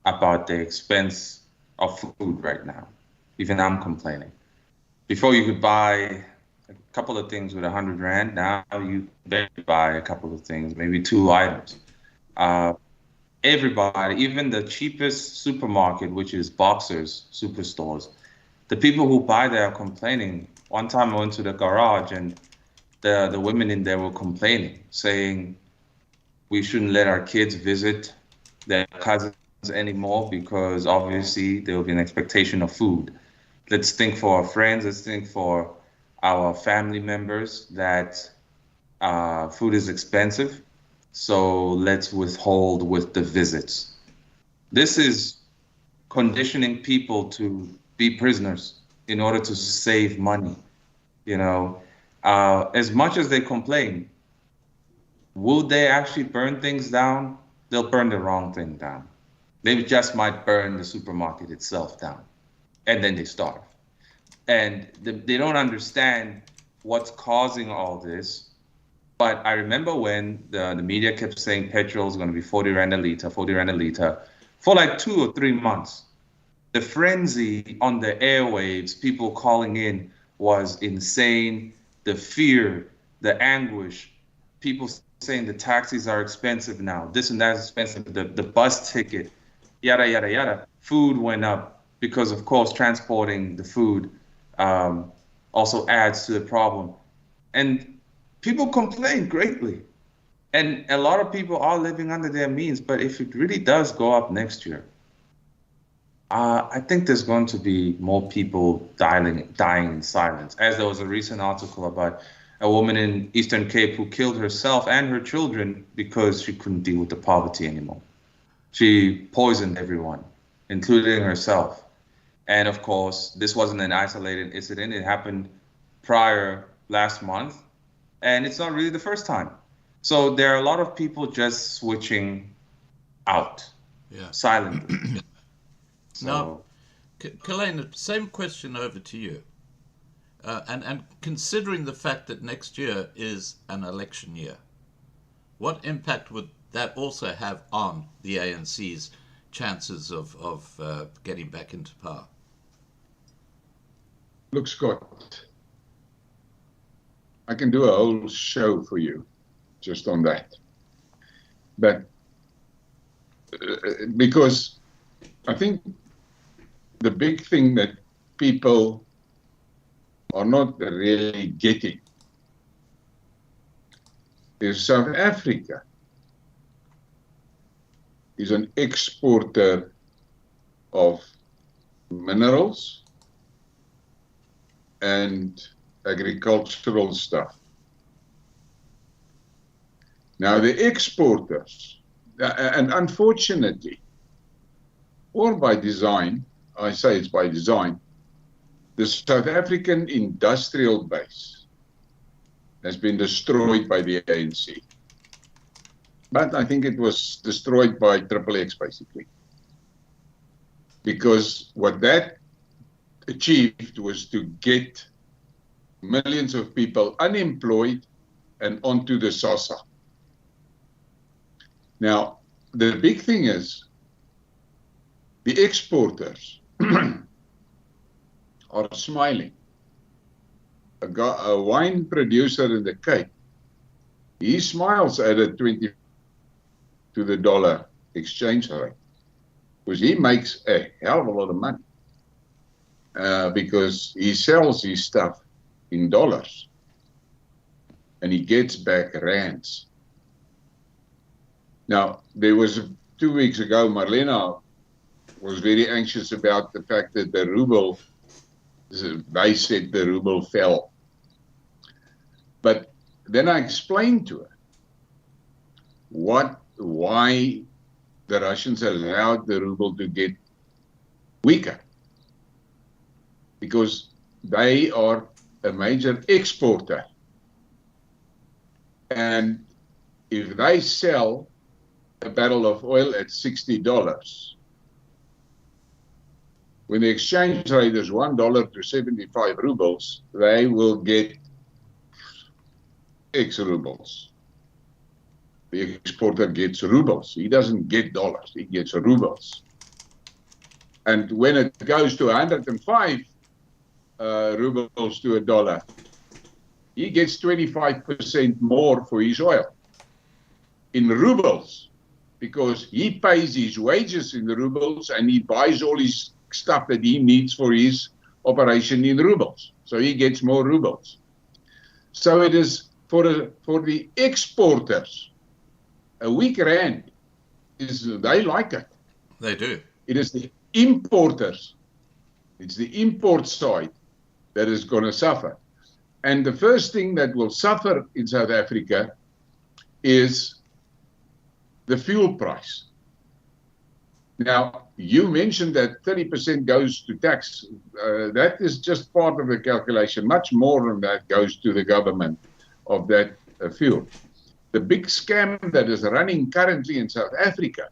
about the expense of food right now. Even I'm complaining. Before you could buy a couple of things with 100 Rand, now you better buy a couple of things, maybe 2 items. Everybody, even the cheapest supermarket, which is Boxers superstores, the people who buy there are complaining. One time I went to the garage and the women in there were complaining, saying we shouldn't let our kids visit their cousins anymore because obviously there will be an expectation of food. Let's think for our friends, let's think for our family members that food is expensive, so let's withhold with the visits. This is conditioning people to be prisoners in order to save money. You know, as much as they complain, will they actually burn things down? They'll burn the wrong thing down. They just might burn the supermarket itself down, and then they starve. And they don't understand what's causing all this. But I remember when the media kept saying petrol is going to be 40 Rand a liter, 40 Rand a liter, for like 2 or 3 months. The frenzy on the airwaves, people calling in, was insane. The fear, the anguish, people saying the taxis are expensive now, this and that is expensive, the bus ticket, yada, yada, yada. Food went up because, of course, transporting the food also adds to the problem. And people complain greatly. And a lot of people are living under their means, but if it really does go up next year, I think there's going to be more people dying in silence. As there was a recent article about a woman in Eastern Cape who killed herself and her children because she couldn't deal with the poverty anymore. She poisoned everyone, including herself. And of course, this wasn't an isolated incident. It happened prior last month, and it's not really the first time. So there are a lot of people just switching out silently. So, now, Colyn, same question over to you. And considering the fact that next year is an election year, what impact would that also have on the ANC's chances of getting back into power? Look, Scott, I can do a whole show for you just on that. But because I think the big thing that people are not really getting is South Africa is an exporter of minerals and agricultural stuff. Now the exporters, and unfortunately, or by design, I say it's by design, the South African industrial base has been destroyed by the ANC. But I think it was destroyed by XXX, basically. Because what that achieved was to get millions of people unemployed and onto the SASSA. Now, the big thing is the exporters are smiling. A wine producer in the Cape, he smiles at a 20 to the dollar exchange rate because he makes a hell of a lot of money because he sells his stuff in dollars and he gets back rands. Now, there was 2 weeks ago, Marlena was very anxious about the fact that the ruble, they said the ruble fell. But then I explained to her why the Russians allowed the ruble to get weaker. Because they are a major exporter. And if they sell a barrel of oil at $60, when the exchange rate is $1 to 75 rubles, they will get X rubles. The exporter gets rubles. He doesn't get dollars. He gets rubles. And when it goes to 105 rubles to a dollar, he gets 25% more for his oil in rubles, because he pays his wages in rubles and he buys all his stuff that he needs for his operation in rubles. So he gets more rubles. So it is for the exporters, a weak rand they like it. They do. It is the importers, it's the import side that is going to suffer. And the first thing that will suffer in South Africa is the fuel price. Now, you mentioned that 30% goes to tax. That is just part of the calculation. Much more than that goes to the government of that fuel. The big scam that is running currently in South Africa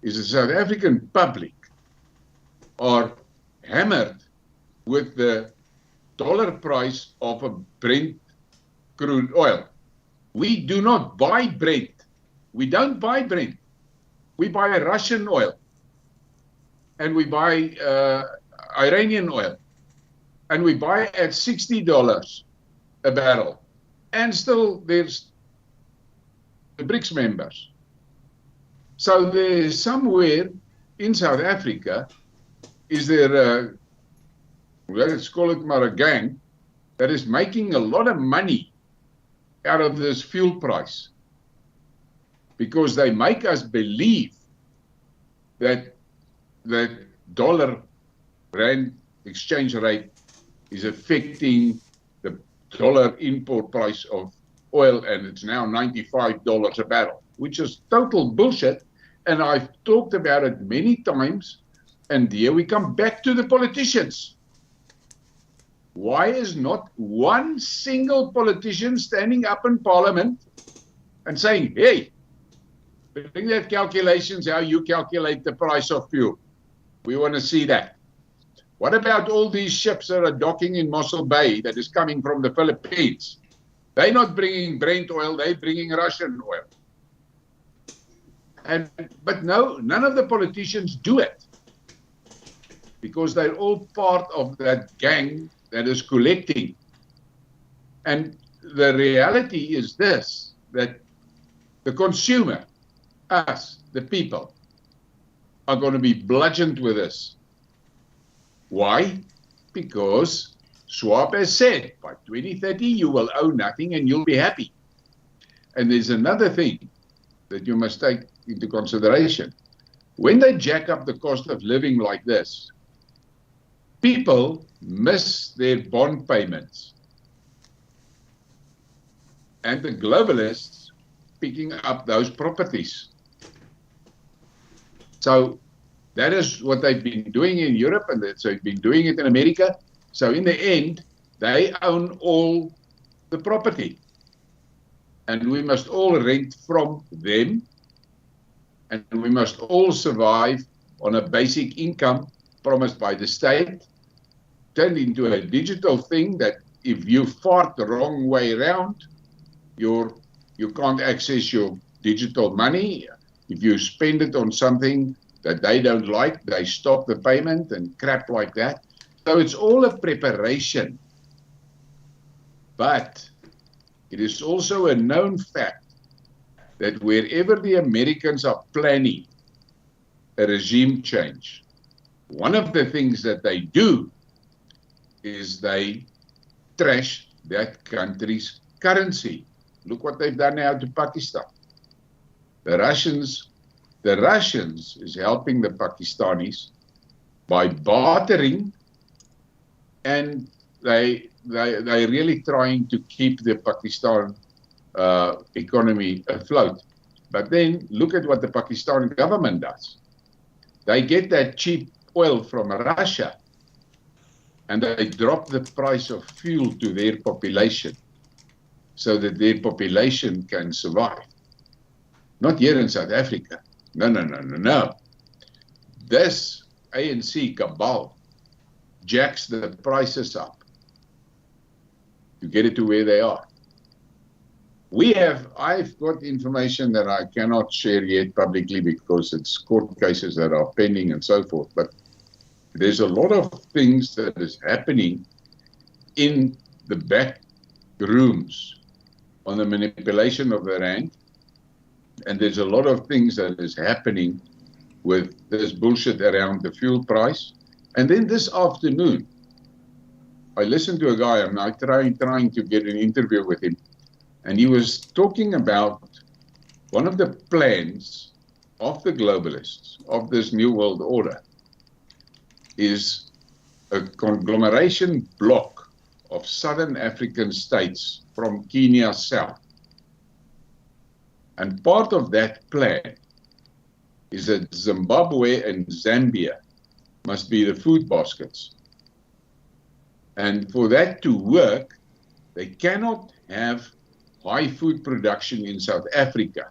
is the South African public are hammered with the dollar price of a Brent crude oil. We do not buy Brent. We don't buy Brent. We buy Russian oil. And we buy Iranian oil. And we buy at $60 a barrel. And still there's the BRICS members. So there's somewhere in South Africa, is there let's call it a gang, that is making a lot of money out of this fuel price. Because they make us believe that the dollar-rand exchange rate is affecting the dollar import price of oil, and it's now $95 a barrel, which is total bullshit. And I've talked about it many times, and here we come back to the politicians. Why is not one single politician standing up in Parliament and saying, hey, bring that calculations how you calculate the price of fuel. We want to see that. What about all these ships that are docking in Mossel Bay that is coming from the Philippines? They're not bringing Brent oil, they're bringing Russian oil. But no, none of the politicians do it, because they're all part of that gang that is collecting. And the reality is this, that the consumer, us, the people, are going to be bludgeoned with this. Why? Because Schwab has said, by 2030 you will owe nothing and you'll be happy. And there's another thing that you must take into consideration. When they jack up the cost of living like this, people miss their bond payments. And the globalists picking up those properties. So that is what they've been doing in Europe, and they've been doing it in America. So in the end, they own all the property. And we must all rent from them. And we must all survive on a basic income promised by the state, turned into a digital thing that if you fart the wrong way around, you can't access your digital money. If you spend it on something that they don't like, they stop the payment and crap like that. So it's all a preparation. But it is also a known fact that wherever the Americans are planning a regime change, one of the things that they do is they trash that country's currency. Look what they've done now to Pakistan. The Russians is helping the Pakistanis by bartering, and they're really trying to keep the Pakistan economy afloat. But then look at what the Pakistani government does. They get that cheap oil from Russia, and they drop the price of fuel to their population so that their population can survive. Not here in South Africa. No. This ANC cabal jacks the prices up to get it to where they are. I've got information that I cannot share yet publicly because it's court cases that are pending and so forth, but there's a lot of things that is happening in the back rooms on the manipulation of the rand, and there's a lot of things that is happening with this bullshit around the fuel price. And then this afternoon, I listened to a guy, I'm now trying to get an interview with him, and he was talking about one of the plans of the globalists, of this New World Order, is a conglomeration block of Southern African states from Kenya south. And part of that plan is that Zimbabwe and Zambia must be the food baskets. And for that to work, they cannot have high food production in South Africa.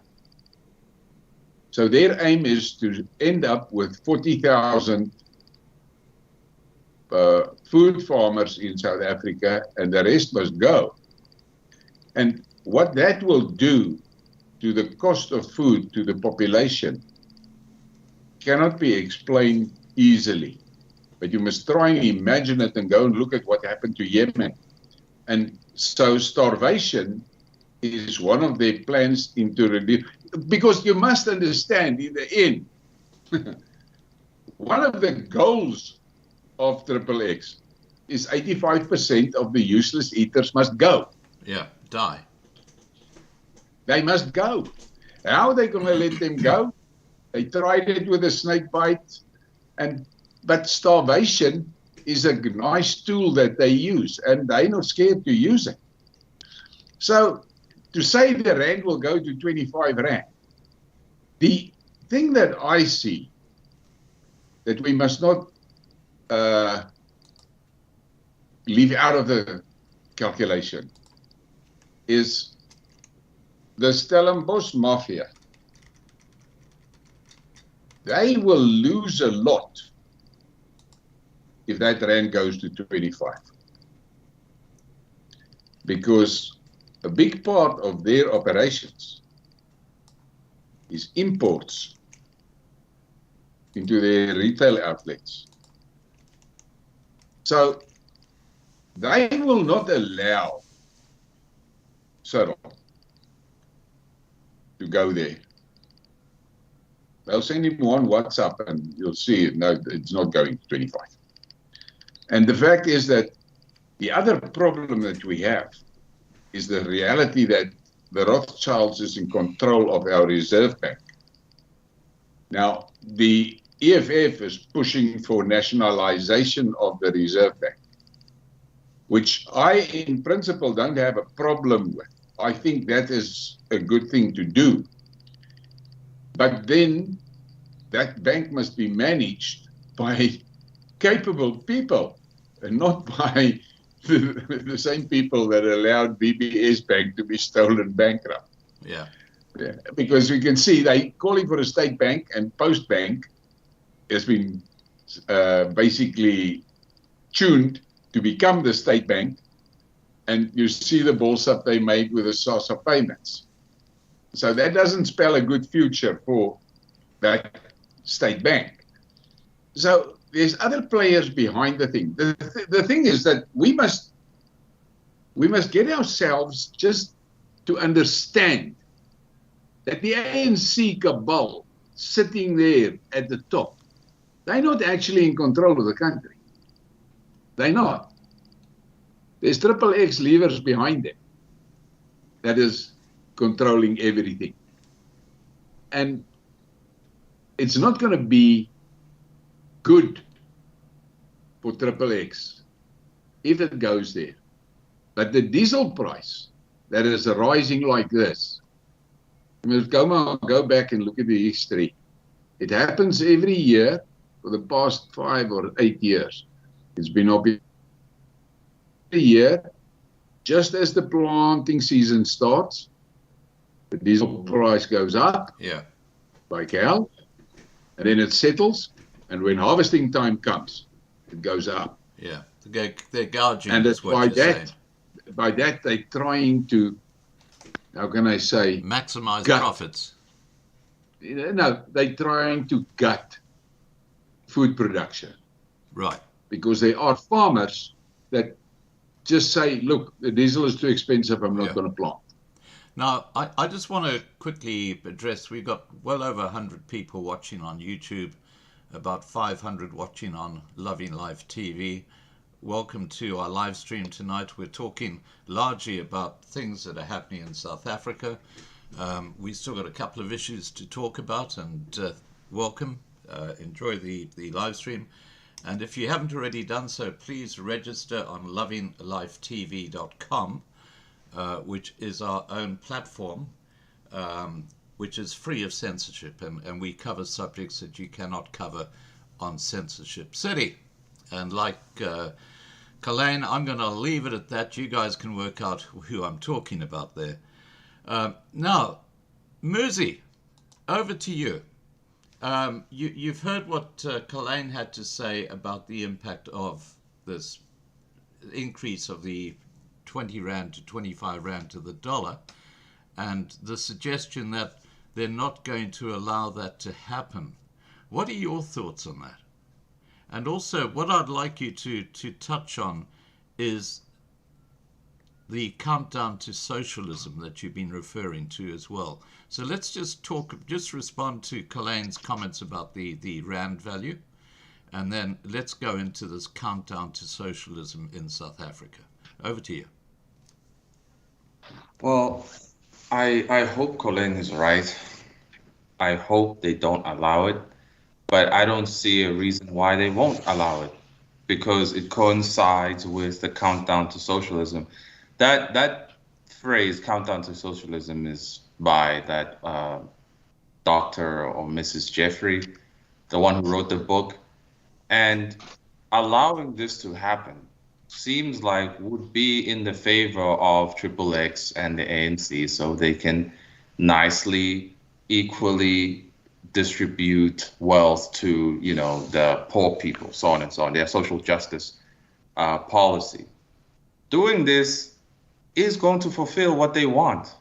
So their aim is to end up with 40,000 food farmers in South Africa, and the rest must go. And what that will do to the cost of food to the population cannot be explained easily. But you must try and imagine it and go and look at what happened to Yemen. And so starvation is one of their plans into reduce, because you must understand in the end, one of the goals of XXX is 85% of the useless eaters must go. Yeah, die. They must go. How are they going to let them go? They tried it with a snake bite, but starvation is a nice tool that they use, and they're not scared to use it. So to say the rand will go to 25 rand, the thing that I see that we must not leave out of the calculation is the Stellenbosch mafia. They will lose a lot if that rand goes to 25. Because a big part of their operations is imports into their retail outlets. So they will not allow Cyril to go there. They'll send him one WhatsApp and you'll see it. No, it's not going to 25. And the fact is that the other problem that we have is the reality that the Rothschilds is in control of our Reserve Bank. Now, the EFF is pushing for nationalization of the Reserve Bank, which I, in principle, don't have a problem with. I think that is a good thing to do. But then that bank must be managed by capable people and not by the same people that allowed BBS Bank to be stolen bankrupt. Yeah. Yeah. Because we can see they calling for a state bank, and Post Bank has been basically tuned to become the state bank. And you see the balls up they made with the SASA payments. So that doesn't spell a good future for that state bank. So there's other players behind the thing. The thing is that we must get ourselves just to understand that the ANC cabal sitting there at the top, they're not actually in control of the country. They're not. There's triple X levers behind them that is controlling everything. And it's not going to be good for triple X if it goes there. But the diesel price that is rising like this, you must go back and look at the history. It happens every year for the past 5 or 8 years. It's been up every year. Just as the planting season starts, the diesel price goes up like hell, and then it settles, and when harvesting time comes, it goes up. Yeah, they're gouging. And is what you're saying. By that, they're trying to, how can I say? Maximize profits. No, they're trying to gut food production. Right. Because there are farmers that just say, look, the diesel is too expensive, I'm not going to plant. Now, I just want to quickly address, we've got well over 100 people watching on YouTube, about 500 watching on Loving Life TV. Welcome to our live stream tonight. We're talking largely about things that are happening in South Africa. We've still got a couple of issues to talk about, and welcome. Enjoy the live stream. And if you haven't already done so, please register on lovinglifetv.com, which is our own platform, which is free of censorship, and we cover subjects that you cannot cover on Censorship City. And like Colyn, I'm going to leave it at that. You guys can work out who I'm talking about there. Now, Muzi, over to you. You've heard what Colyn had to say about the impact of this increase of the 20 Rand to 25 Rand to the dollar, and the suggestion that they're not going to allow that to happen. What are your thoughts on that? And also, what I'd like you to touch on is the countdown to socialism that you've been referring to as well. So let's just respond to Colyn's comments about the Rand value, and then let's go into this countdown to socialism in South Africa. Over to you. Well, I hope Colyn is right. I hope they don't allow it, but I don't see a reason why they won't allow it, because it coincides with the countdown to socialism. That phrase, countdown to socialism, is by that Dr. or Mrs. Jeffrey, the one who wrote the book. And allowing this to happen seems like would be in the favor of Triple X and the ANC, so they can nicely, equally distribute wealth to, the poor people, so on and so on, their social justice policy. Doing this is going to fulfill what they want,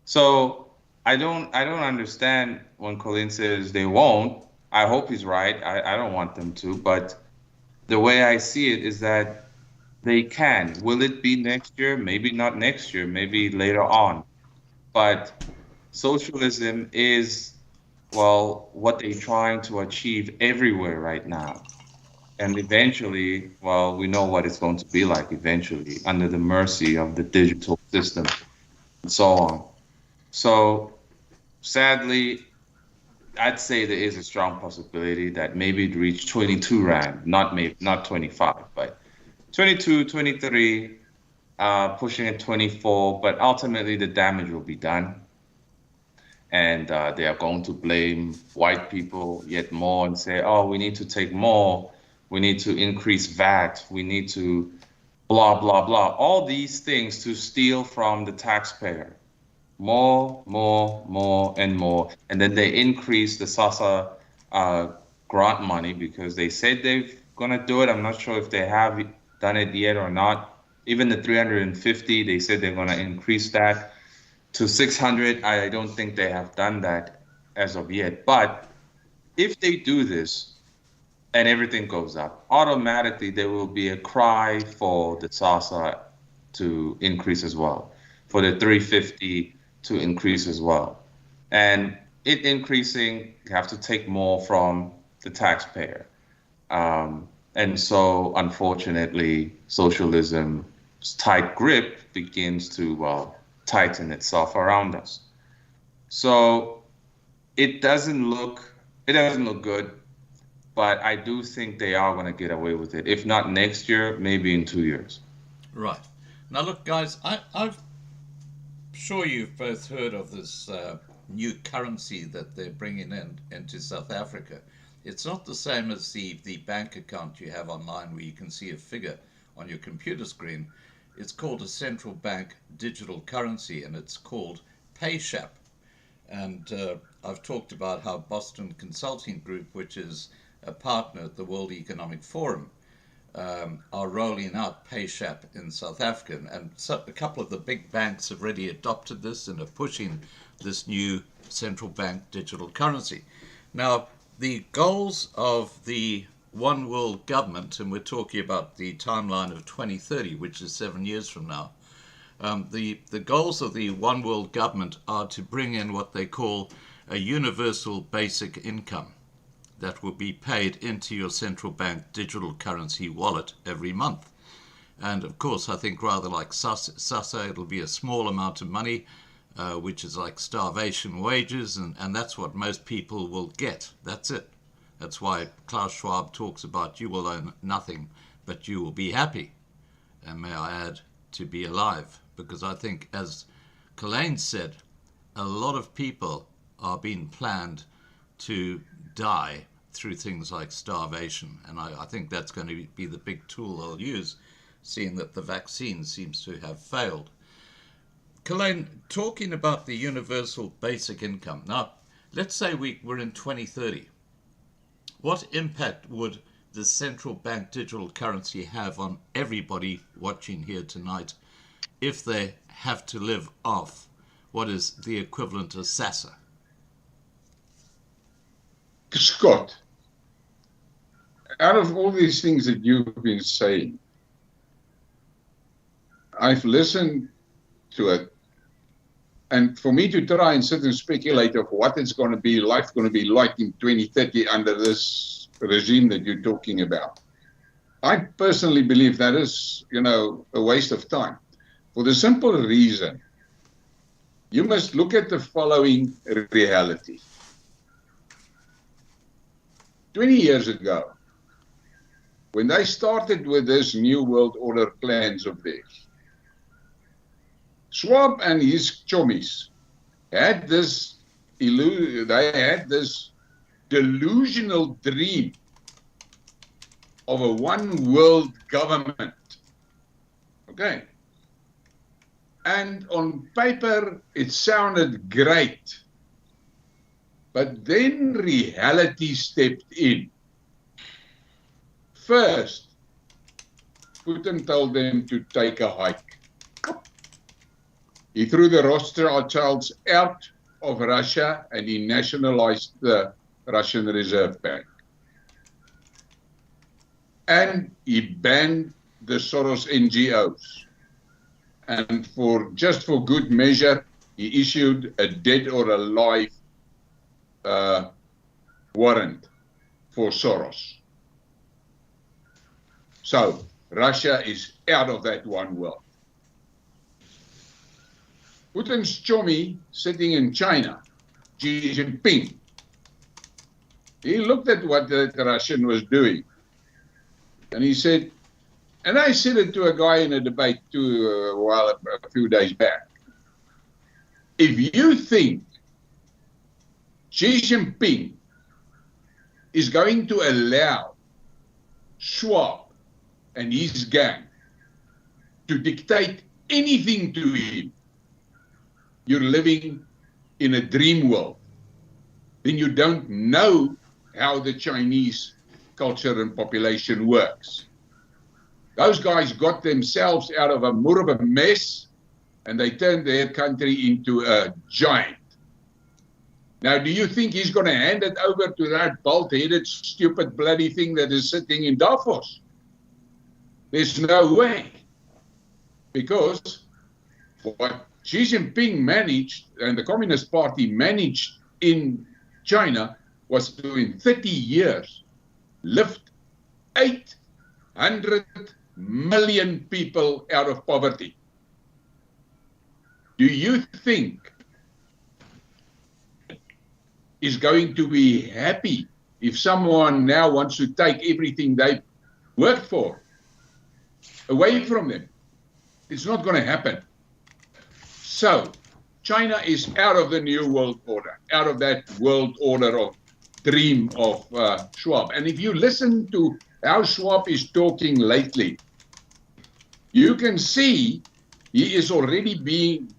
So I don't understand when Colyn says they won't. I hope he's right. I don't want them to, but the way I see it is that they can. Will it be next year? Maybe not next year, maybe later on. But socialism is, what they're trying to achieve everywhere right now. And eventually, we know what it's going to be like eventually, under the mercy of the digital system and so on. So sadly, I'd say there is a strong possibility that maybe it reach 22 Rand, not 25, but 22, 23, pushing at 24, but ultimately the damage will be done. And they are going to blame white people yet more and say, oh, we need to take more. We need to increase VAT. We need to blah, blah, blah. All these things to steal from the taxpayer. More, and more. And then they increase the SASSA grant money because they said they're going to do it. I'm not sure if they have done it yet or not. Even the 350, they said they're going to increase that to 600. I don't think they have done that as of yet. But if they do this and everything goes up, automatically there will be a cry for the SASSA to increase as well, for the 350 to increase as well. And it increasing, you have to take more from the taxpayer. And so, unfortunately, socialism's tight grip begins to tighten itself around us. So it doesn't look good, but I do think they are going to get away with it. If not next year, maybe in 2 years. Right. Now, look, guys, I'm sure you've both heard of this new currency that they're bringing into South Africa. It's not the same as the bank account you have online where you can see a figure on your computer screen. It's called a central bank digital currency, and it's called PayShap. And I've talked about how Boston Consulting Group, which is a partner at the World Economic Forum, are rolling out PayShap in South Africa. And so a couple of the big banks have already adopted this and are pushing this new central bank digital currency. Now, the goals of the One World government, and we're talking about the timeline of 2030, which is 7 years from now, the goals of the One World government are to bring in what they call a universal basic income that will be paid into your central bank digital currency wallet every month. And of course, I think rather like SASSA, it'll be a small amount of money, which is like starvation wages, and that's what most people will get. That's it. That's why Klaus Schwab talks about you will own nothing, but you will be happy. And may I add, to be alive. Because I think, as Colyn said, a lot of people are being planned to die through things like starvation. And I think that's going to be the big tool they'll use, seeing that the vaccine seems to have failed. Colyn, talking about the universal basic income. Now, let's say we're in 2030. What impact would the central bank digital currency have on everybody watching here tonight if they have to live off what is the equivalent of SASSA? Scott, out of all these things that you've been saying, I've listened to it, and for me to try and sit and speculate of what it's going to be, life going to be like in 2030 under this regime that you're talking about, I personally believe that is, a waste of time. For the simple reason, you must look at the following reality. 20 years ago, when they started with this New World Order plans of theirs, Schwab and his chummies had this delusional dream of a one world government. Okay. And on paper, it sounded great. But then reality stepped in. First, Putin told them to take a hike. He threw the Rothschilds out of Russia and he nationalized the Russian Reserve Bank. And he banned the Soros NGOs. And just for good measure, he issued a dead or alive warrant for Soros. So Russia is out of that one world. Putin's chummy sitting in China, Xi Jinping, he looked at what the Russian was doing and he said, and I said it to a guy in a debate a few days back, if you think Xi Jinping is going to allow Schwab and his gang to dictate anything to him, you're living in a dream world. Then you don't know how the Chinese culture and population works. Those guys got themselves out of more of a mess and they turned their country into a giant. Now, do you think he's going to hand it over to that bald-headed, stupid, bloody thing that is sitting in Davos? There's no way. Because what Xi Jinping managed and the Communist Party managed in China was to, in 30 years, lift 800 million people out of poverty. Do you think is going to be happy if someone now wants to take everything they worked for away from them? It's not going to happen. So China is out of the new world order, out of that world order of dream of Schwab. And if you listen to how Schwab is talking lately, you can see he is already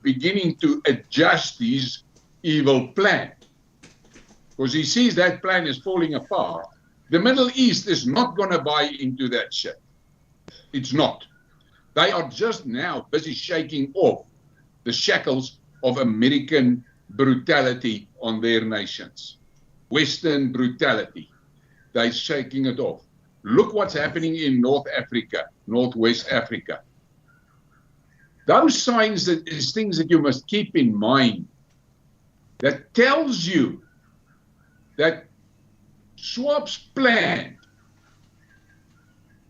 beginning to adjust his evil plan, because he sees that plan is falling apart. The Middle East is not going to buy into that shit. It's not. They are just now busy shaking off the shackles of American brutality on their nations. Western brutality. They're shaking it off. Look what's happening in North Africa, Northwest Africa. Those signs that is things that you must keep in mind, that tells you that Schwab's plan,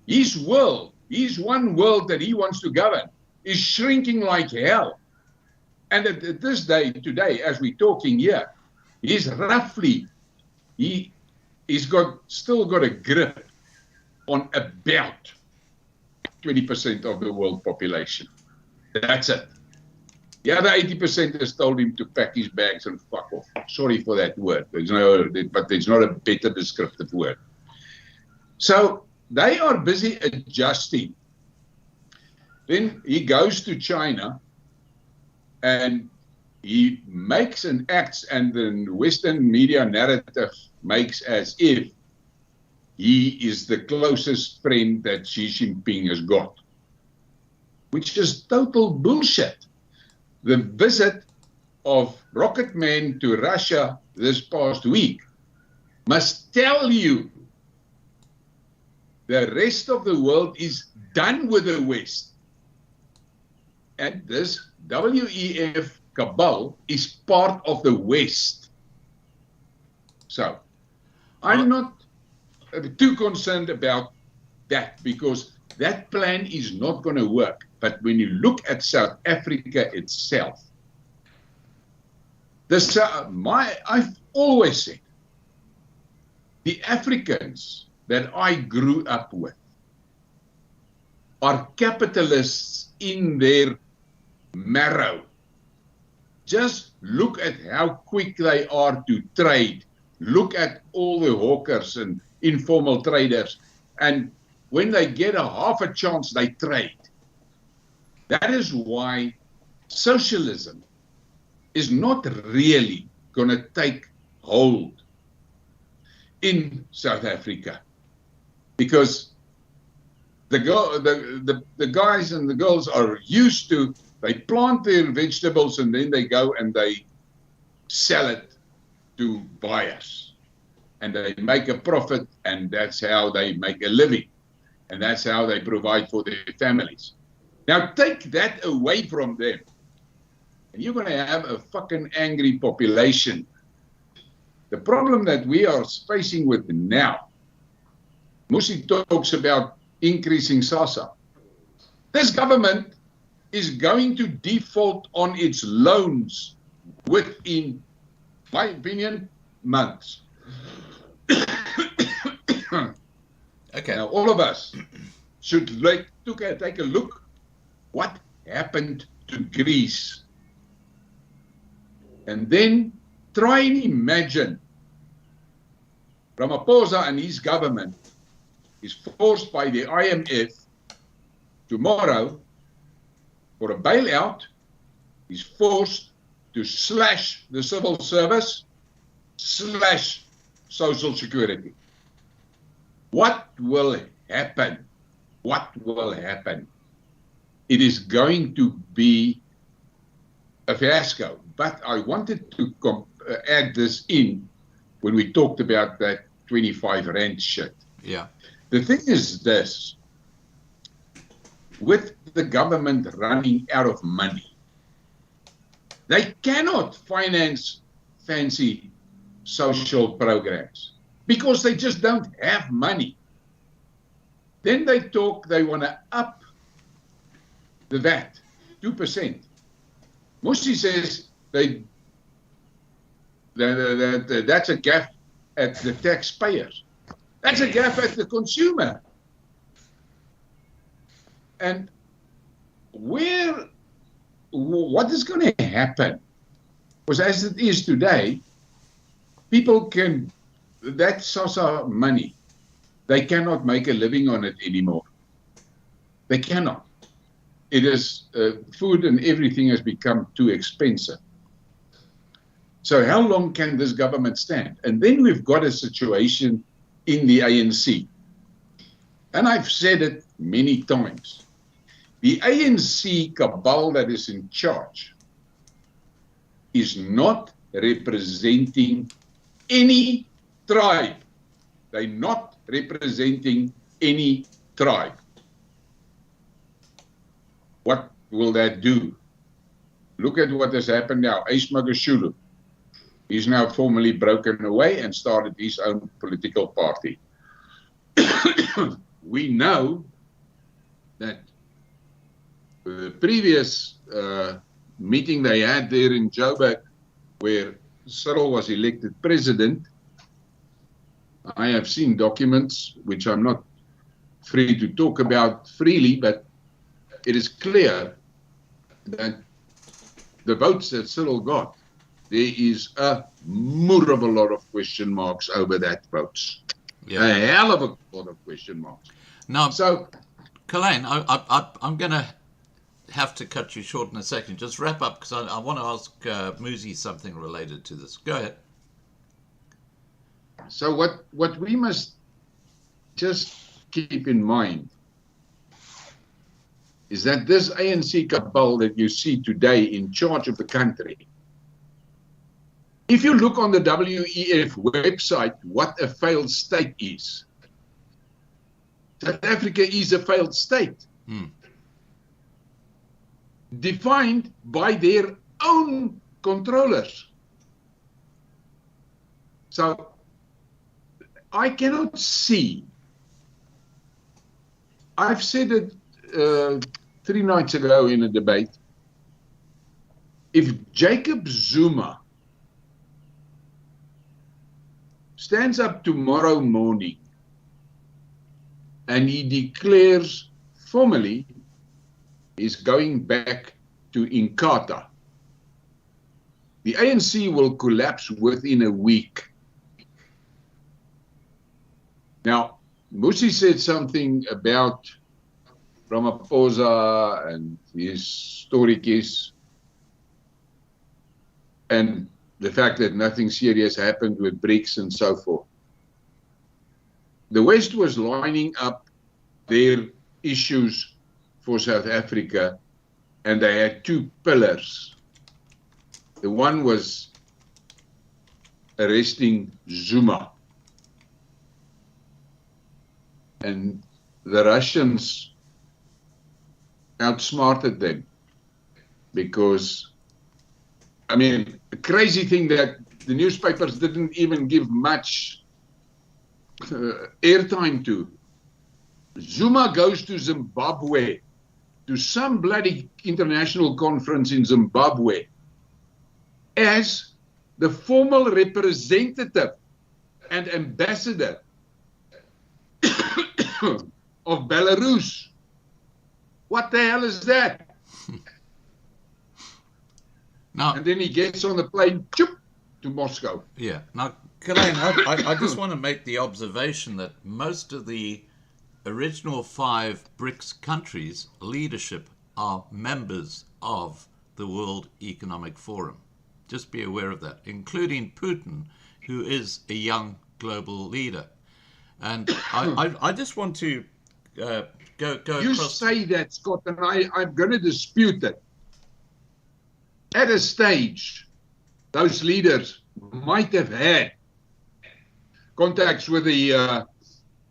his world, his one world that he wants to govern, is shrinking like hell. And at this day, today, as we're talking here, he's roughly, he's still got a grip on about 20% of the world population. That's it. The other 80% has told him to pack his bags and fuck off. Sorry for that word, but there's not a better descriptive word. So they are busy adjusting. Then he goes to China and he makes and acts, and the Western media narrative makes as if he is the closest friend that Xi Jinping has got, which is total bullshit. The visit of Rocket Man to Russia this past week must tell you the rest of the world is done with the West. And this WEF cabal is part of the West. So I'm not too concerned about that, because that plan is not going to work. But when you look at South Africa itself, I've always said, the Africans that I grew up with are capitalists in their marrow. Just look at how quick they are to trade. Look at all the hawkers and informal traders. And when they get a half a chance, they trade. That is why socialism is not really going to take hold in South Africa, because the guys and the girls are used to, they plant their vegetables and then they go and they sell it to buyers. And they make a profit, and that's how they make a living. And that's how they provide for their families. Now take that away from them, and you're going to have a fucking angry population. The problem that we are facing with now, Muzi talks about increasing SASSA. This government is going to default on its loans within, my opinion, months. Okay. Now, all of us should take a look what happened to Greece. And then try and imagine Ramaphosa and his government is forced by the IMF tomorrow for a bailout, is forced to slash the civil service, slash social security. What will happen? What will happen? It is going to be a fiasco. But I wanted to add this in when we talked about that 25 rand shit. Yeah. The thing is this, with the government running out of money, they cannot finance fancy social programs because they just don't have money. Then they talk they want to up the VAT 2%. Muzi says that's a gaffe at the taxpayers. That's a gaffe at the consumer. And what is going to happen? Because as it is today, people that SASSA money, they cannot make a living on it anymore. They cannot. It is, food and everything has become too expensive. So how long can this government stand? And then we've got a situation in the ANC. And I've said it many times. The ANC cabal that is in charge is not representing any tribe. They're not representing any tribe. What will that do? Look at what has happened now. Ace Magashulu. He's now formally broken away and started his own political party. We know that the previous meeting they had there in Joburg, where Cyril was elected president, I have seen documents which I'm not free to talk about freely, but it is clear that the votes that Cyril got, there is a movable lot of question marks over that votes. Yeah. A hell of a lot of question marks. Now, so, Colyn, I'm going to have to cut you short in a second. Just wrap up, because I want to ask Muzi something related to this. Go ahead. So what we must just keep in mind is that this ANC cabal that you see today in charge of the country, if you look on the WEF website what a failed state is, South Africa is a failed state. Defined by their own controllers. So I cannot see, I've said it 3 nights ago in a debate, if Jacob Zuma stands up tomorrow morning and he declares formally he's going back to Inkatha, the ANC will collapse within a week. Now, Muzi said something about Ramaphosa and his story case and the fact that nothing serious happened with BRICS and so forth. The West was lining up their issues for South Africa, and they had 2 pillars. The one was arresting Zuma. And the Russians outsmarted them because, I mean, the crazy thing that the newspapers didn't even give much airtime to. Zuma goes to Zimbabwe, to some bloody international conference in Zimbabwe, as the formal representative and ambassador of Belarus. What the hell is that? Now, and then he gets on the plane to Moscow. Yeah. Now, Colyn, I just want to make the observation that most of the original 5 BRICS countries' leadership are members of the World Economic Forum. Just be aware of that, including Putin, who is a young global leader. And I just want to go You across. say that, Scott, and I'm going to dispute it. At a stage, those leaders might have had contacts with the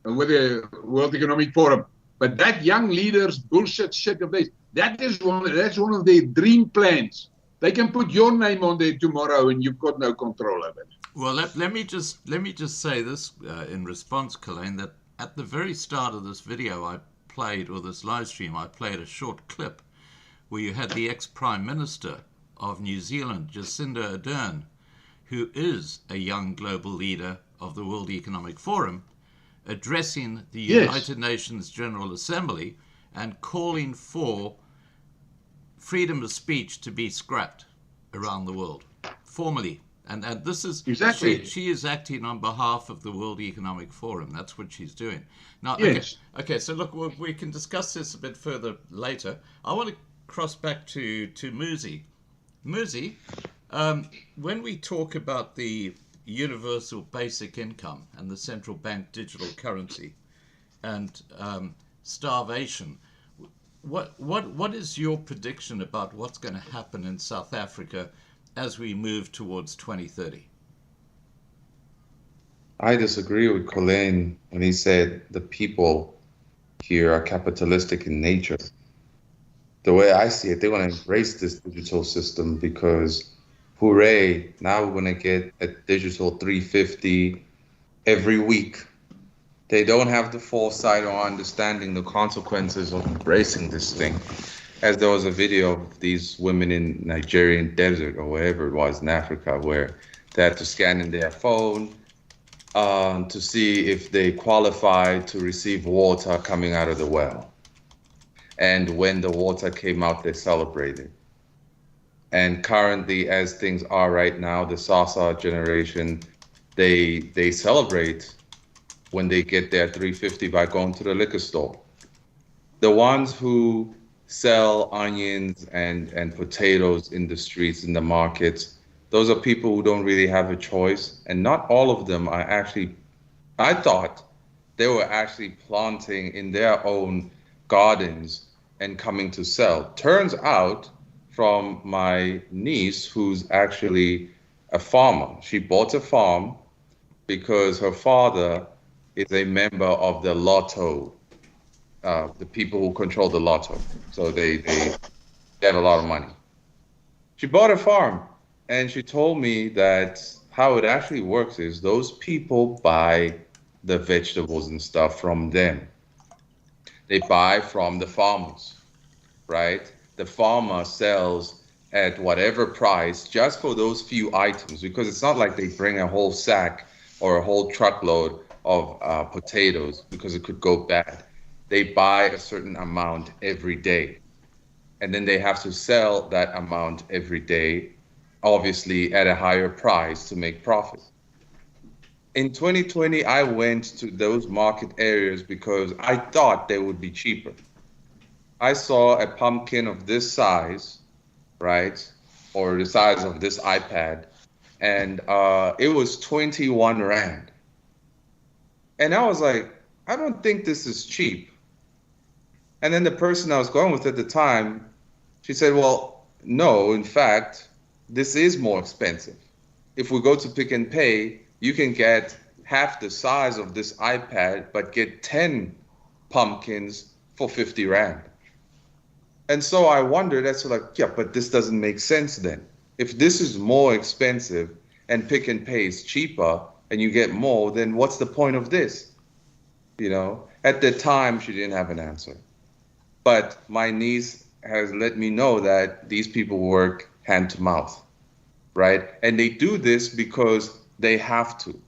World Economic Forum, but that young leader's bullshit shit of this, that's one of their dream plans. They can put your name on there tomorrow, and you've got no control over it. Well, let me just say this in response, Colleen, that at the very start of this video I played, or this live stream, I played a short clip where you had the ex-Prime Minister of New Zealand, Jacinda Ardern, who is a young global leader of the World Economic Forum, addressing the Yes. United Nations General Assembly and calling for freedom of speech to be scrapped around the world, formally. And this is Exactly. she is acting on behalf of the World Economic Forum. That's what she's doing. Now, Yes. okay. So look, we can discuss this a bit further later. I want to cross back to Muzi. Muzi, when we talk about the universal basic income and the central bank digital currency and starvation, what is your prediction about what's going to happen in South Africa as we move towards 2030? I disagree with Colyn when he said the people here are capitalistic in nature. The way I see it, they want to embrace this digital system because, hooray, now we're going to get a digital 350 every week. They don't have the foresight or understanding the consequences of embracing this thing. As there was a video of these women in Nigerian desert or wherever it was in Africa where they had to scan in their phone to see if they qualified to receive water coming out of the well. And when the water came out, they celebrated. And currently, as things are right now, the Sasa generation, they celebrate when they get their 350 by going to the liquor store. The ones who sell onions and potatoes in the streets, in the markets, those are people who don't really have a choice. And not all of them are actually, I thought they were actually planting in their own gardens and coming to sell. Turns out, from my niece, who's actually a farmer, she bought a farm because her father is a member of the lotto, the people who control the lotto. So they have a lot of money. She bought a farm, and she told me that how it actually works is those people buy the vegetables and stuff from them. They buy from the farmers, right? The farmer sells at whatever price just for those few items, because it's not like they bring a whole sack or a whole truckload of potatoes because it could go bad. They buy a certain amount every day, and then they have to sell that amount every day, obviously at a higher price to make profit. In 2020, I went to those market areas because I thought they would be cheaper. I saw a pumpkin of this size, right, or the size of this iPad, and it was 21 Rand. And I was like, I don't think this is cheap. And then the person I was going with at the time, she said, well, no, in fact, this is more expensive. If we go to Pick and Pay, you can get half the size of this iPad, but get 10 pumpkins for 50 Rand. And so I wondered, that's like, yeah, but this doesn't make sense then. If this is more expensive and Pick and Pay is cheaper and you get more, then what's the point of this? You know, at the time, she didn't have an answer. But my niece has let me know that these people work hand to mouth, right? And they do this because they have to.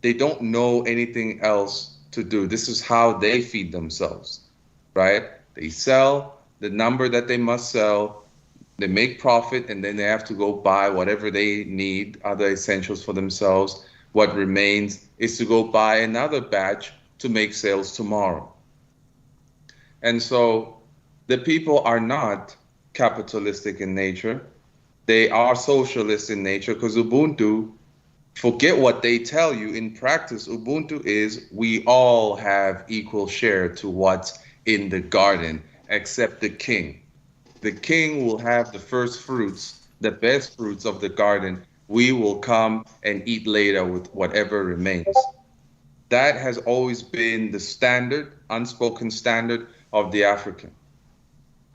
They don't know anything else to do. This is how they feed themselves, right? They sell the number that they must sell, they make profit, and then they have to go buy whatever they need, other essentials for themselves. What remains is to go buy another batch to make sales tomorrow. And so the people are not capitalistic in nature. They are socialist in nature, because Ubuntu, forget what they tell you. In practice, Ubuntu is we all have equal share to what's in the garden, except the king. The king will have the first fruits, the best fruits of the garden. We will come and eat later with whatever remains. That has always been the standard, unspoken standard of the African.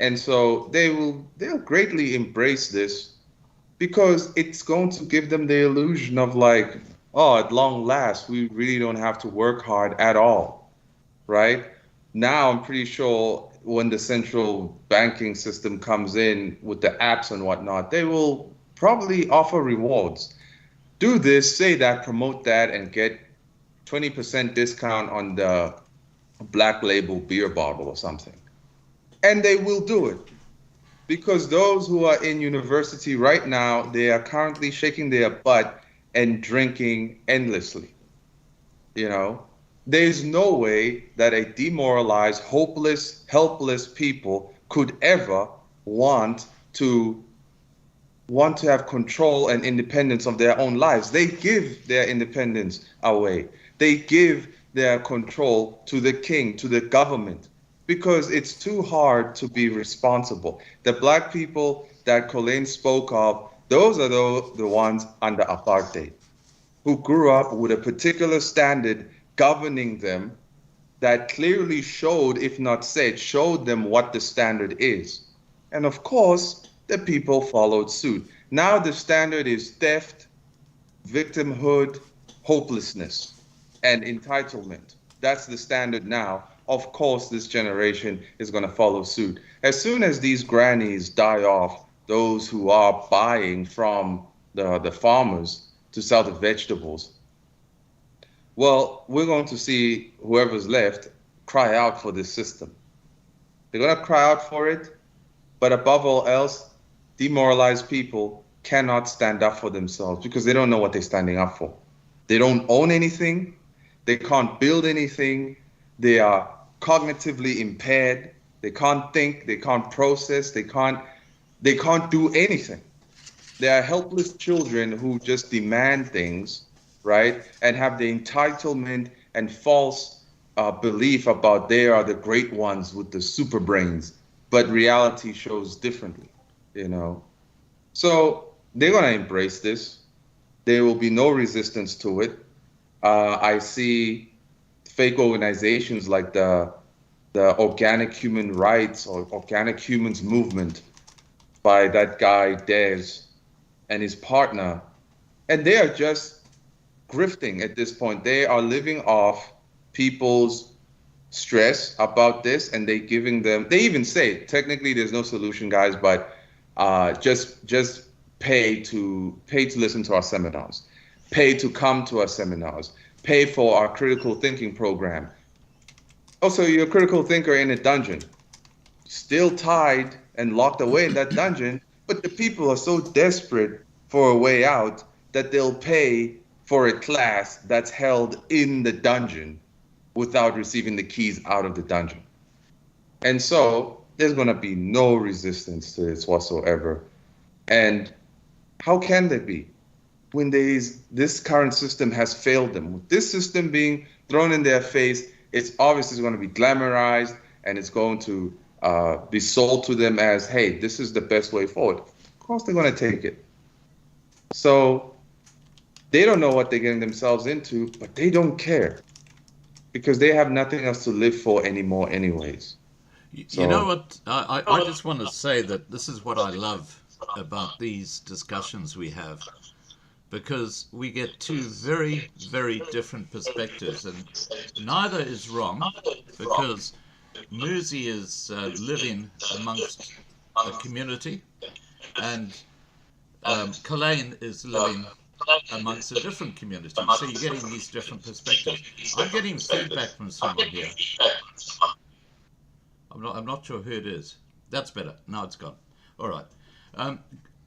And so they'll greatly embrace this because it's going to give them the illusion of like, oh, at long last, we really don't have to work hard at all, right? Now, I'm pretty sure when the central banking system comes in with the apps and whatnot, they will probably offer rewards. Do this, say that, promote that, and get 20% discount on the black label beer bottle or something. And they will do it because those who are in university right now, they are currently shaking their butt and drinking endlessly. You know, there's no way that a demoralized, hopeless, helpless people could ever want to have control and independence of their own lives. They give their independence away. They give their control to the king, to the government, because it's too hard to be responsible. The black people that Colyn spoke of, those are the ones under apartheid, who grew up with a particular standard governing them that clearly showed, if not said, showed them what the standard is. And of course, the people followed suit. Now the standard is theft, victimhood, hopelessness, and entitlement. That's the standard now. Of course, this generation is going to follow suit. As soon as these grannies die off, those who are buying from the farmers to sell the vegetables, well, we're going to see whoever's left cry out for this system. They're going to cry out for it, but above all else, demoralized people cannot stand up for themselves because they don't know what they're standing up for. They don't own anything. They can't build anything. They are cognitively impaired. They can't think. They can't process. They can't do anything. They are helpless children who just demand things, right? And have the entitlement and false belief about they are the great ones with the super brains. But reality shows differently, you know? So they're going to embrace this. There will be no resistance to it. I see fake organizations like the Organic Human Rights or Organic Humans Movement by that guy, Des, and his partner. And they are just grifting at this point. They are living off people's stress about this, and they even say, technically there's no solution, guys, but just pay to listen to our seminars, pay to come to our seminars, pay for our critical thinking program. Also, you're a critical thinker in a dungeon, still tied and locked away in that dungeon, but the people are so desperate for a way out that they'll pay for a class that's held in the dungeon without receiving the keys out of the dungeon. And so there's going to be no resistance to this whatsoever. And how can there be when this current system has failed them? With this system being thrown in their face, it's obviously going to be glamorized, and it's going to be sold to them as, hey, this is the best way forward. Of course they're going to take it. So they don't know what they're getting themselves into, but they don't care because they have nothing else to live for anymore anyways. You know what? I just want to say that this is what I love about these discussions we have, because we get two very, very different perspectives, and neither is wrong, because Muzi is living amongst a community, and Colyn is living amongst a different community. So you're getting these different perspectives. I'm getting feedback from someone here. I'm not sure who it is. That's better. Now it's gone. All right.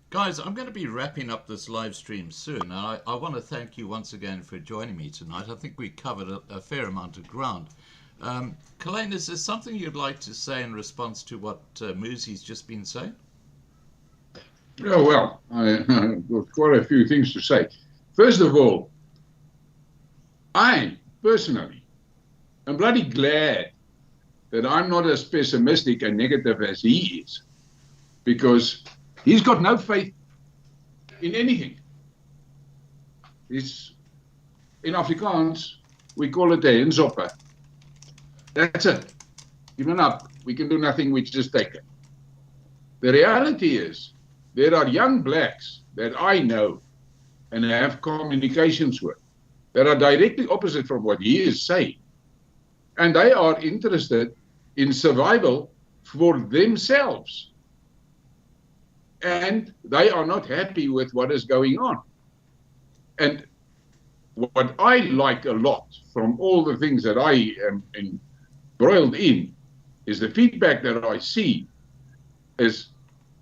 Guys, I'm going to be wrapping up this live stream soon. And I want to thank you once again for joining me tonight. I think we covered a fair amount of ground. Colyn, is there something you'd like to say in response to what Muzi's just been saying? Yeah, well, I've got quite a few things to say. First of all, I personally am bloody glad that I'm not as pessimistic and negative as he is, because he's got no faith in anything. He's, in Afrikaans, we call it a hensopper. That's it. Given up. We can do nothing, we just take it. The reality is, there are young blacks that I know and have communications with that are directly opposite from what he is saying. And they are interested in survival for themselves. And they are not happy with what is going on. And what I like a lot from all the things that I am embroiled in is the feedback that I see is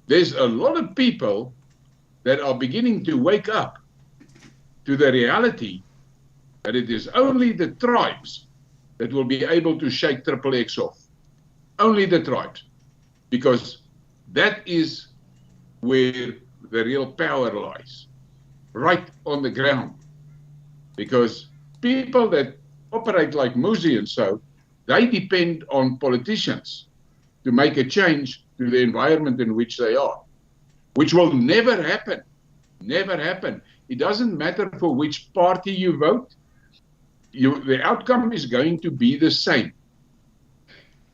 there's a lot of people that are beginning to wake up to the reality that it is only the tribes that will be able to shake Triple X off. Only the tribes. Because that is where the real power lies. Right on the ground. Because people that operate like Muzi and so, they depend on politicians to make a change to the environment in which they are. Which will never happen. Never happen. It doesn't matter for which party you vote. The outcome is going to be the same.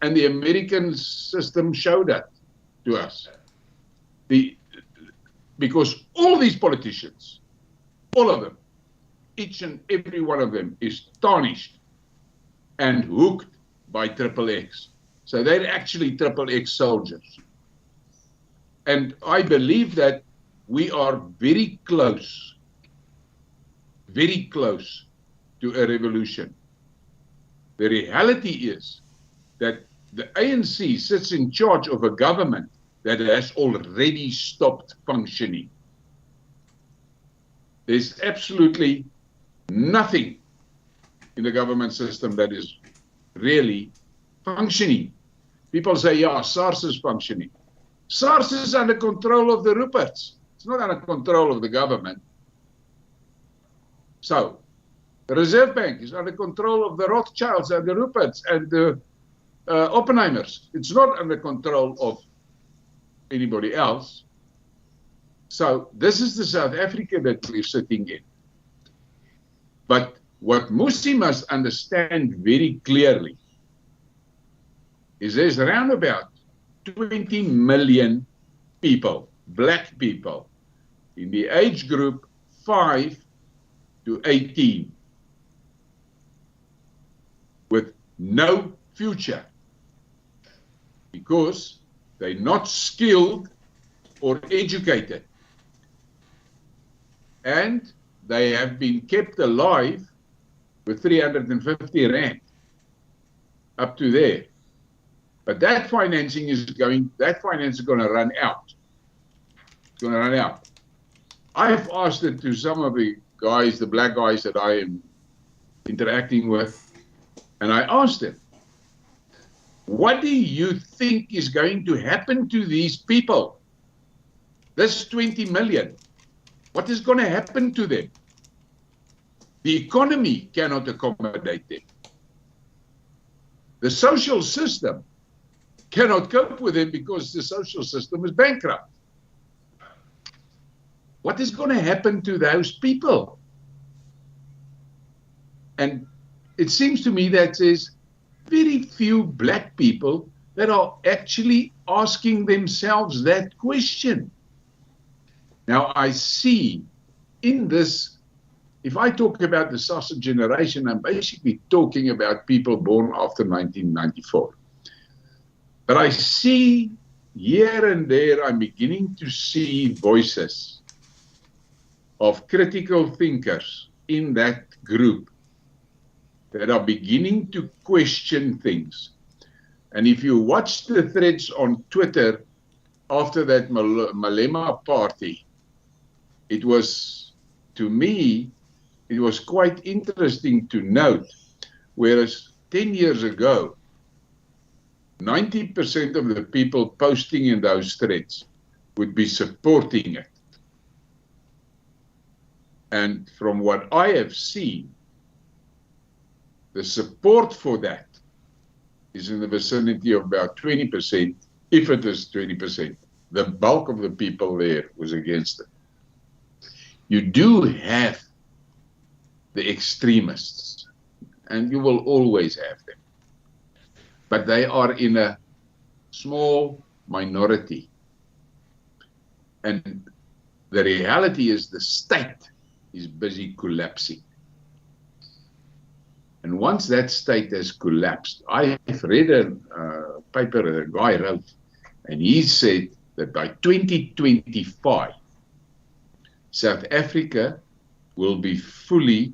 And the American system showed that to us. Because all these politicians, all of them, each and every one of them is tarnished and hooked by Triple X. So they're actually Triple X soldiers. And I believe that we are very close to a revolution. The reality is that the ANC sits in charge of a government that has already stopped functioning. There's absolutely nothing in the government system that is really functioning. People say, yeah, SARS is functioning. SARS is under control of the Ruperts. It's not under control of the government. So, the Reserve Bank is under control of the Rothschilds and the Ruperts and the Oppenheimers. It's not under control of anybody else. So, this is the South Africa that we're sitting in. But what Muzi must understand very clearly is there's around about 20 million people, black people, in the age group 5 to 18, with no future, because they're not skilled or educated. And they have been kept alive with 350 Rand up to there. But that financing is going to run out. It's going to run out. I've asked it to some of the guys, the black guys that I am interacting with, and I asked them, what do you think is going to happen to these people? This 20 million. What is going to happen to them? The economy cannot accommodate them. The social system cannot cope with them because the social system is bankrupt. What is going to happen to those people? And it seems to me that there's very few black people that are actually asking themselves that question. Now, I see in this, if I talk about the sausage generation, I'm basically talking about people born after 1994. But I see here and there, I'm beginning to see voices of critical thinkers in that group that are beginning to question things. And if you watch the threads on Twitter after that Malema party, it was, to me, it was quite interesting to note, whereas 10 years ago, 90% of the people posting in those threads would be supporting it. And from what I have seen, the support for that is in the vicinity of about 20%, if it is 20%. The bulk of the people there was against it. You do have the extremists, and you will always have them. But they are in a small minority. And the reality is the state is busy collapsing. And once that state has collapsed, I've read a paper a guy wrote, and he said that by 2025, South Africa will be fully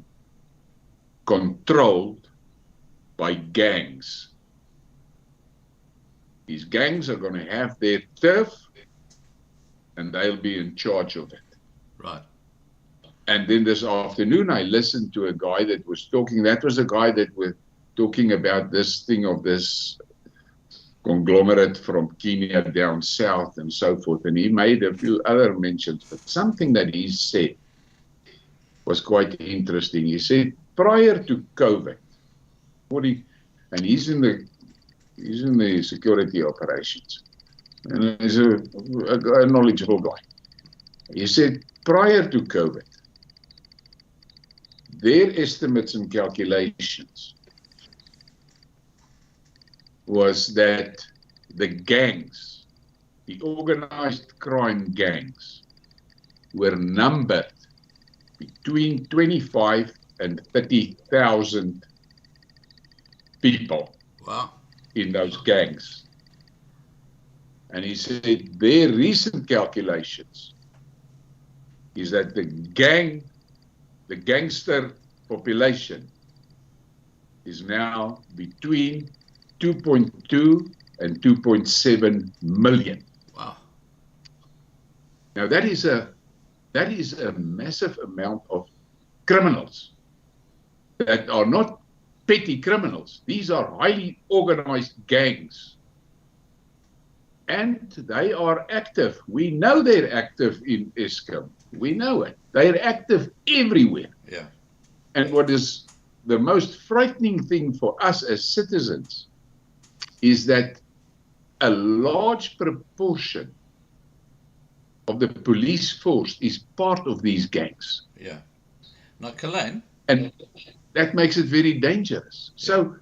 controlled by gangs. These gangs are going to have their turf, and they'll be in charge of it. Right. And then this afternoon, I listened to a guy that was talking. That was a guy that was talking about this thing of this conglomerate from Kenya down south and so forth. And he made a few other mentions. But something that he said was quite interesting. He said prior to COVID, and he's in the security operations, and he's a knowledgeable guy. He said prior to COVID, their estimates and calculations was that the gangs, the organized crime gangs, were numbered between 25 and 30,000 people. Wow. In those gangs. And he said their recent calculations is that the gangster population is now between 2.2 and 2.7 million. Wow. Now that is a massive amount of criminals that are not petty criminals. These are highly organized gangs. And they are active. We know they're active in Eskom. We know it. They're active everywhere. Yeah. And what is the most frightening thing for us as citizens is that a large proportion of the police force is part of these gangs. Yeah. Now, Colyn. And that makes it very dangerous. So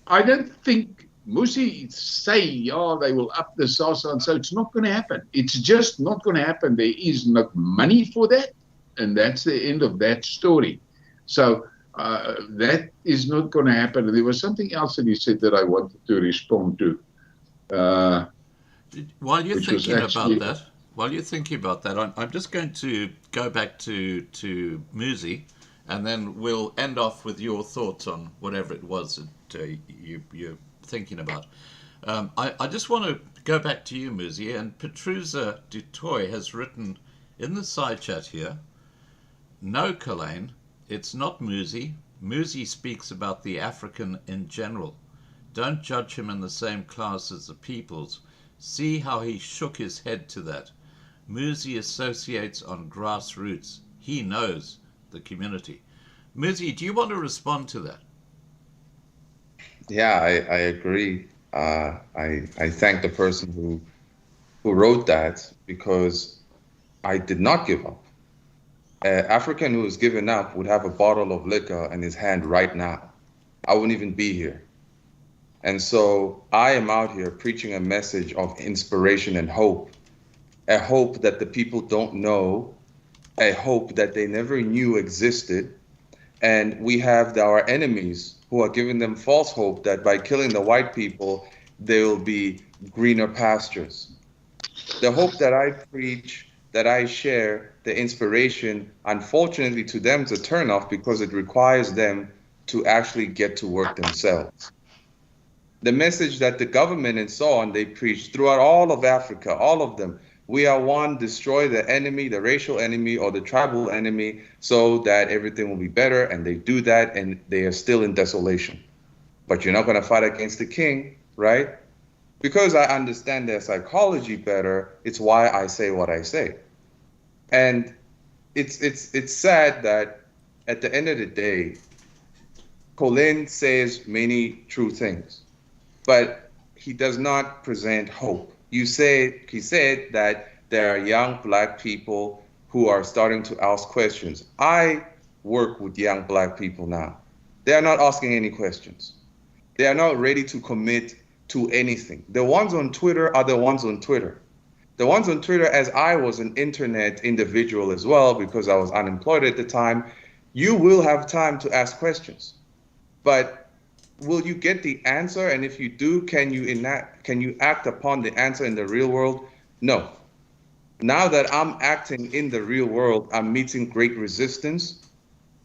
I don't think Muzi say, they will up the SASA, and so it's not going to happen. It's just not going to happen. There is not money for that, and that's the end of that story. So that is not going to happen. There was something else that he said that I wanted to respond to. While you're thinking about that, I'm just going to go back to Muzi, and then we'll end off with your thoughts on whatever it was that you're thinking about. I just want to go back to you, Muzi, and Petruza Dutoy has written in the side chat here, no, Colyn, it's not Muzi. Muzi speaks about the African in general. Don't judge him in the same class as the peoples. See how he shook his head to that. Muzi associates on grassroots. He knows the community. Muzi, do you want to respond to that? Yeah, I agree. I thank the person who wrote that, because I did not give up. An African who has given up would have a bottle of liquor in his hand right now. I wouldn't even be here. And so I am out here preaching a message of inspiration and hope, a hope that the people don't know, a hope that they never knew existed. And we have our enemies who are giving them false hope that by killing the white people, there will be greener pastures. The hope that I preach, that I share, the inspiration, unfortunately to them to turn off, because it requires them to actually get to work themselves. The message that the government and so on, they preach throughout all of Africa, all of them, we are one, destroy the enemy, the racial enemy or the tribal enemy, so that everything will be better. And they do that, and they are still in desolation. But you're not going to fight against the king, right? Because I understand their psychology better, it's why I say what I say. And it's sad that at the end of the day, Colyn says many true things, but he does not present hope. He said that there are young black people who are starting to ask questions. I work with young black people now. They are not asking any questions. They are not ready to commit to anything. The ones on Twitter are the ones on Twitter. The ones on Twitter, as I was an internet individual as well, because I was unemployed at the time, you will have time to ask questions. But will you get the answer? And if you do, can you act upon the answer in the real world? No. Now that I'm acting in the real world, I'm meeting great resistance.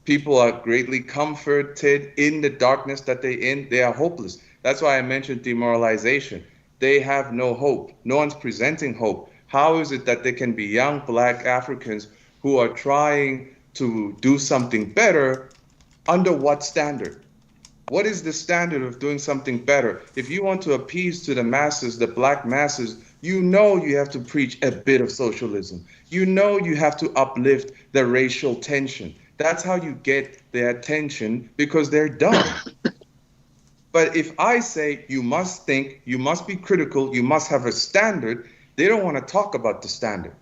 People are greatly comforted in the darkness that they're in. They are hopeless. That's why I mentioned demoralization. They have no hope. No one's presenting hope. How is it that there can be young Black Africans who are trying to do something better? Under what standard? What is the standard of doing something better? If you want to appease to the masses, the Black masses, you know you have to preach a bit of socialism. You know you have to uplift the racial tension. That's how you get their attention, because they're dumb. But if I say you must think, you must be critical, you must have a standard, they don't want to talk about the standard.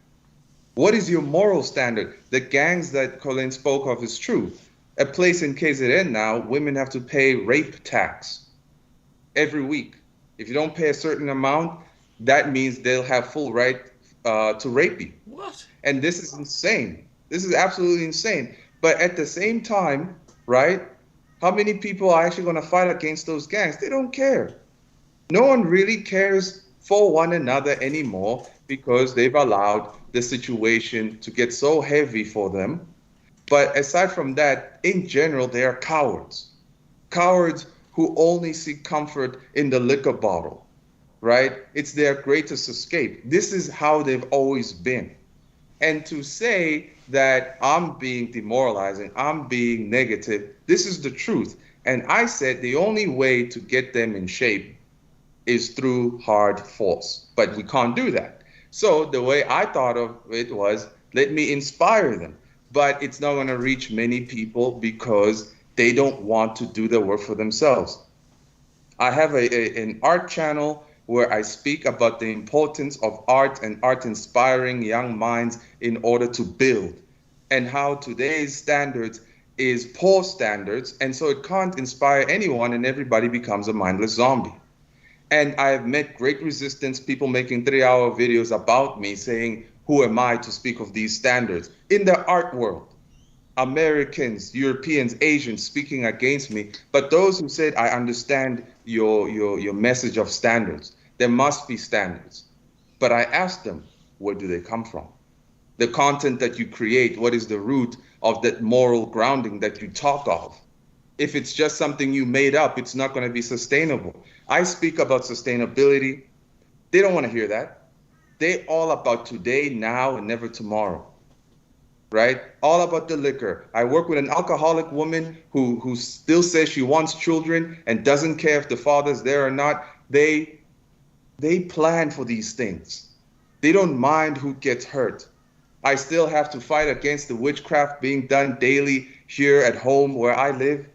What is your moral standard? The gangs that Colyn spoke of is true. A place in KZN now, women have to pay rape tax every week. If you don't pay a certain amount, that means they'll have full right to rape you. What? And this is insane. This is absolutely insane. But at the same time, right, how many people are actually going to fight against those gangs? They don't care. No one really cares for one another anymore, because they've allowed the situation to get so heavy for them. But aside from that, in general, they are cowards. Cowards who only seek comfort in the liquor bottle, right? It's their greatest escape. This is how they've always been. And to say that I'm being demoralizing, I'm being negative, this is the truth. And I said the only way to get them in shape is through hard force. But we can't do that. So the way I thought of it was, let me inspire them. But it's not going to reach many people because they don't want to do the work for themselves. I have an art channel where I speak about the importance of art and art inspiring young minds in order to build, and how today's standards is poor standards, and so it can't inspire anyone, and everybody becomes a mindless zombie. And I have met great resistance, people making 3-hour videos about me saying, who am I to speak of these standards? In the art world, Americans, Europeans, Asians speaking against me, but those who said, I understand your message of standards. There must be standards. But I asked them, where do they come from? The content that you create, what is the root of that moral grounding that you talk of? If it's just something you made up, it's not going to be sustainable. I speak about sustainability. They don't want to hear that. They're all about today, now, and never tomorrow, right? All about the liquor. I work with an alcoholic woman who still says she wants children and doesn't care if the father's there or not. They plan for these things. They don't mind who gets hurt. I still have to fight against the witchcraft being done daily here at home where I live.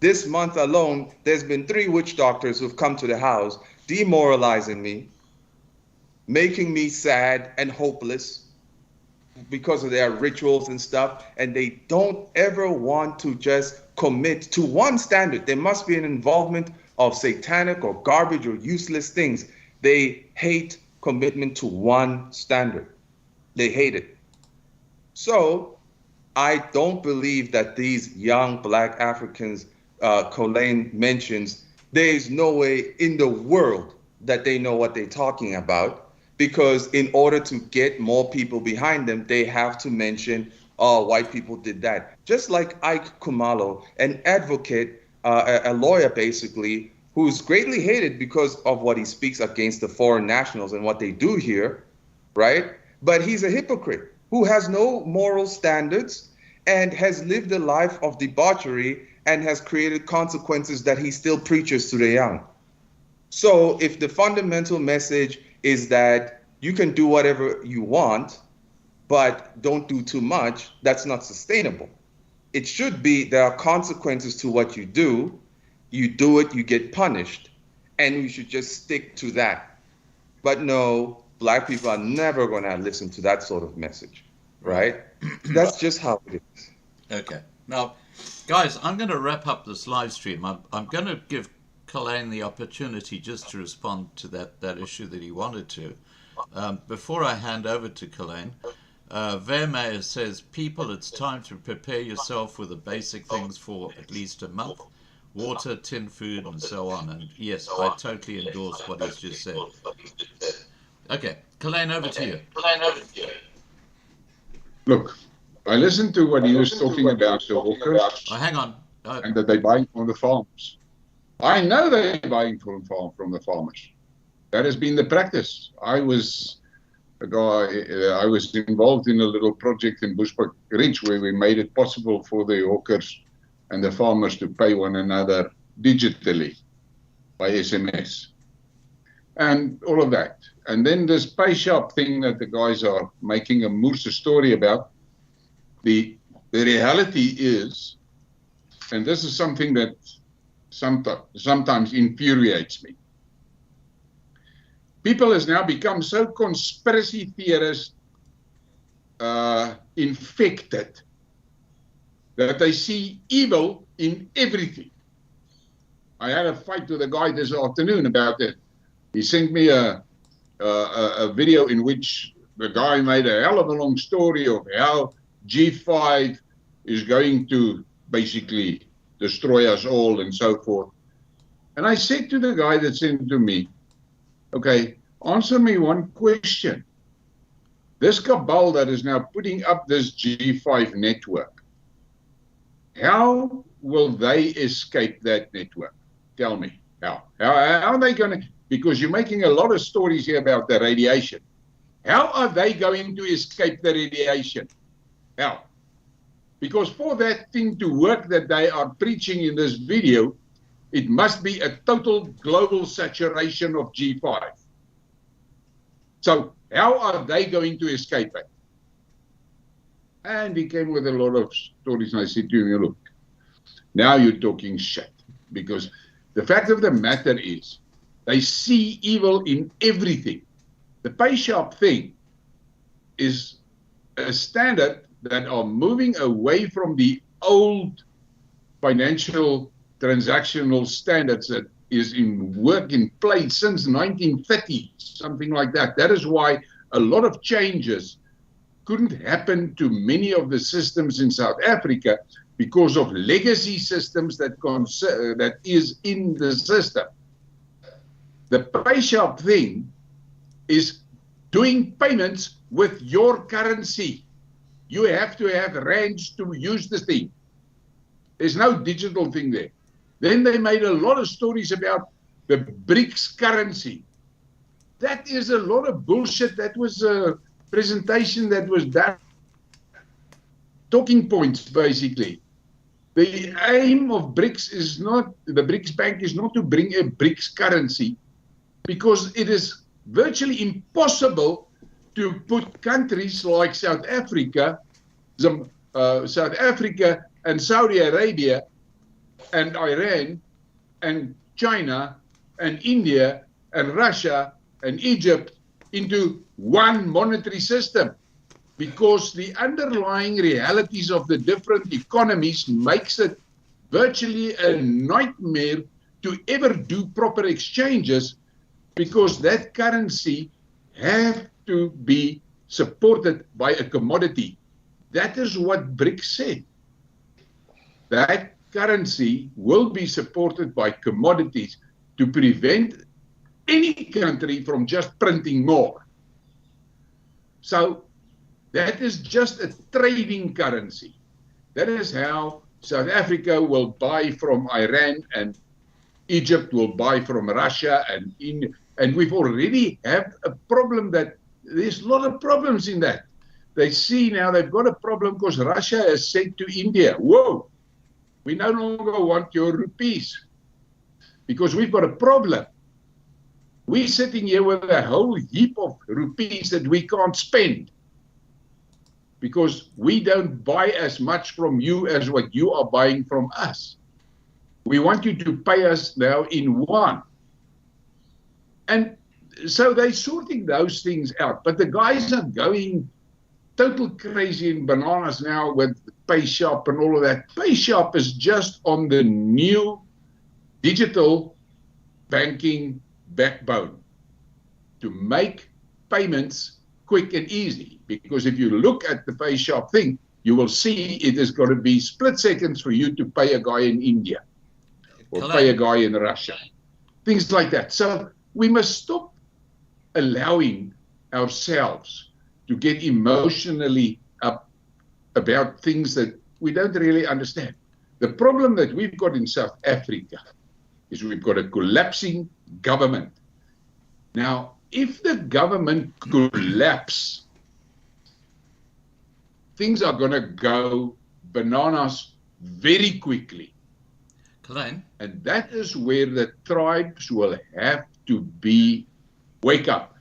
This month alone, there's been 3 witch doctors who've come to the house, demoralizing me, making me sad and hopeless because of their rituals and stuff. And they don't ever want to just commit to one standard. There must be an involvement of satanic or garbage or useless things. They hate commitment to one standard. They hate it. So I don't believe that these young Black Africans Colyn mentions, there is no way in the world that they know what they're talking about, because in order to get more people behind them, they have to mention, oh, white people did that. Just like Ike Kumalo, an advocate, a lawyer basically, who's greatly hated because of what he speaks against the foreign nationals and what they do here, right? But he's a hypocrite who has no moral standards and has lived a life of debauchery and has created consequences that he still preaches to the young. So if the fundamental message is that you can do whatever you want, but don't do too much, that's not sustainable. It should be there are consequences to what you do. You do it, you get punished, and we should just stick to that. But no, Black people are never going to listen to that sort of message, right? That's just how it is. Okay. Now, guys, I'm going to wrap up this live stream. I'm going to give Colyn the opportunity just to respond to that issue that he wanted to. Before I hand over to Colyn, Vermeer says, people, it's time to prepare yourself with the basic things for at least a month. Water, tin food, and so on. And yes, I totally endorse what he's just said. Okay, Colyn, over to you. Look, I listened to what he was talking about the hawkers Oh, hang on. and that they're buying from the farms. I know they're buying from the farmers. That has been the practice. I was involved in a little project in Bushbuck Ridge where we made it possible for the hawkers and the farmers to pay one another digitally by SMS and all of that. And then this pay shop thing that the guys are making a Moorse story about, the reality is, and this is something that sometimes infuriates me. People has now become so conspiracy theorist infected that they see evil in everything. I had a fight with a guy this afternoon about it. He sent me a video in which the guy made a hell of a long story of how G5 is going to basically destroy us all and so forth. And I said to the guy that sent it to me, okay, answer me one question. This cabal that is now putting up this G5 network, how will they escape that network? Tell me, how? How are they going to, because you're making a lot of stories here about the radiation. How are they going to escape the radiation? How? Because for that thing to work that they are preaching in this video, it must be a total global saturation of G5. So how are they going to escape it? And he came with a lot of stories, and I said to him, look, now you're talking shit. Because the fact of the matter is, they see evil in everything. The pay shop thing is a standard that are moving away from the old financial transactional standards that is in place since 1930, something like that. That is why a lot of changes couldn't happen to many of the systems in South Africa because of legacy systems that is in the system. The pay shop thing is doing payments with your currency. You have to have rands to use the thing. There's no digital thing there. Then they made a lot of stories about the BRICS currency. That is a lot of bullshit. That was a presentation that was done. Talking points, basically. The aim of BRICS is not, the BRICS Bank is not to bring a BRICS currency, because it is virtually impossible to put countries like South Africa and Saudi Arabia and Iran and China and India and Russia and Egypt into one monetary system, because the underlying realities of the different economies makes it virtually a nightmare to ever do proper exchanges, because that currency have to be supported by a commodity. That is what BRICS said. That currency will be supported by commodities to prevent any country from just printing more. So that is just a trading currency. That is how South Africa will buy from Iran, and Egypt will buy from Russia, and we've already have a problem that there's a lot of problems in that. They see now they've got a problem because Russia has said to India, whoa, we no longer want your rupees because we've got a problem. We're sitting here with a whole heap of rupees that we can't spend because we don't buy as much from you as what you are buying from us. We want you to pay us now in one. And so they're sorting those things out. But the guys are going total crazy and bananas now with PayShop and all of that. PayShop is just on the new digital banking backbone to make payments quick and easy. Because if you look at the PayShap thing, you will see it is going to be split seconds for you to pay a guy in India or pay a guy in Russia. Things like that. So we must stop allowing ourselves to get emotionally up about things that we don't really understand. The problem that we've got in South Africa is we've got a collapsing government. Now, if the government collapses, things are going to go bananas very quickly. Colyn? And that is where the tribes will have to wake up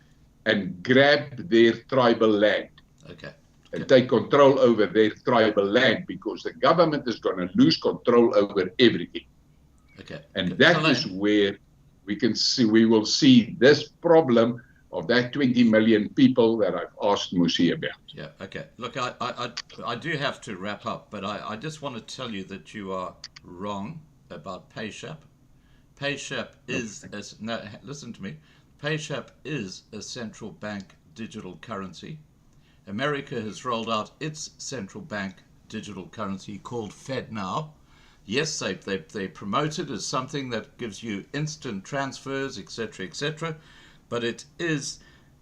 and grab their tribal land. Okay. And take control over their tribal land, because the government is going to lose control over everything. Okay. And that Colyn, is where we will see this problem of that 20 million people that I've asked Muzi about. Yeah, okay. Look, I do have to wrap up, but I just want to tell you that you are wrong about PayShap. PayShap is, listen to me, PayShap is a central bank digital currency. America has rolled out its central bank digital currency called FedNow. Yes, they promote it as something that gives you instant transfers, etc., but it is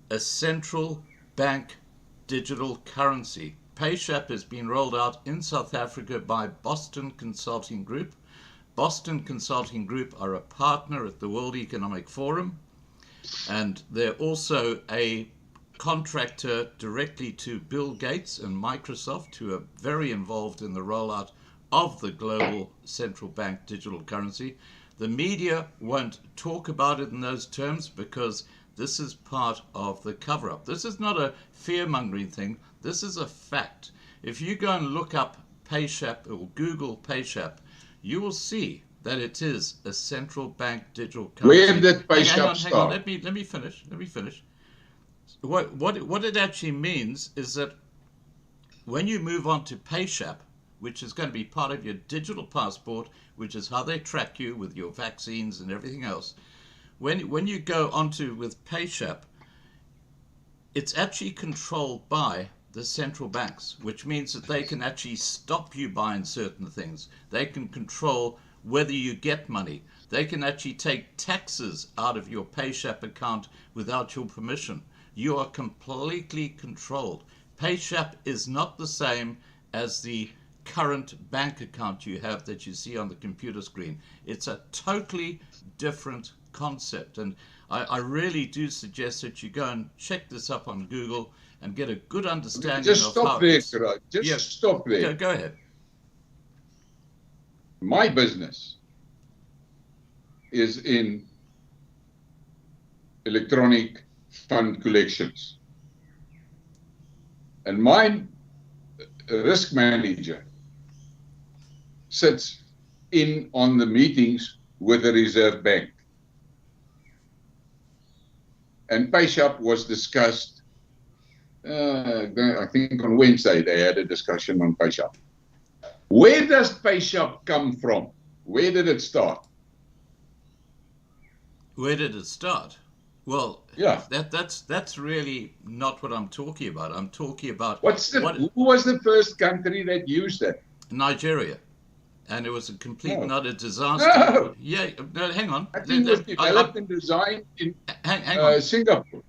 a central bank digital currency. PayShap has been rolled out in South Africa by Boston Consulting Group. Boston Consulting Group are a partner at the World Economic Forum, and they're also a contractor directly to Bill Gates and Microsoft, who are very involved in the rollout of the global central bank digital currency. The media won't talk about it in those terms because this is part of the cover-up. This is not a fear-mongering thing. This is a fact. If you go and look up PayShap or Google PayShap, you will see that it is a central bank digital currency. Where did PayShap Hang on. start? Let me finish. What it actually means is that when you move on to PayShap, which is going to be part of your digital passport, which is how they track you with your vaccines and everything else, when you go onto with PayShap, it's actually controlled by the central banks, which means that they can actually stop you buying certain things. They can control whether you get money. They can actually take taxes out of your PayShap account without your permission. You are completely controlled. PayShap is not the same as the current bank account you have that you see on the computer screen. It's a totally different concept, and I really do suggest that you go and check this up on Google and get a good understanding Just of stop how there, it's... Gerard. Just Yeah. stop there. Go ahead. My business is in electronic fund collections. And my risk manager sits in on the meetings with the Reserve Bank. And PayShap was discussed, I think on Wednesday they had a discussion on PayShap. Where does PayShap come from? Where did it start? Where did it start? Well, Yeah. that's really not what I'm talking about. I'm talking about Who was the first country that used it? Nigeria, and it was a complete No. and utter disaster. No. Yeah, no, hang on. I think it was developed and designed in Hang on. Singapore.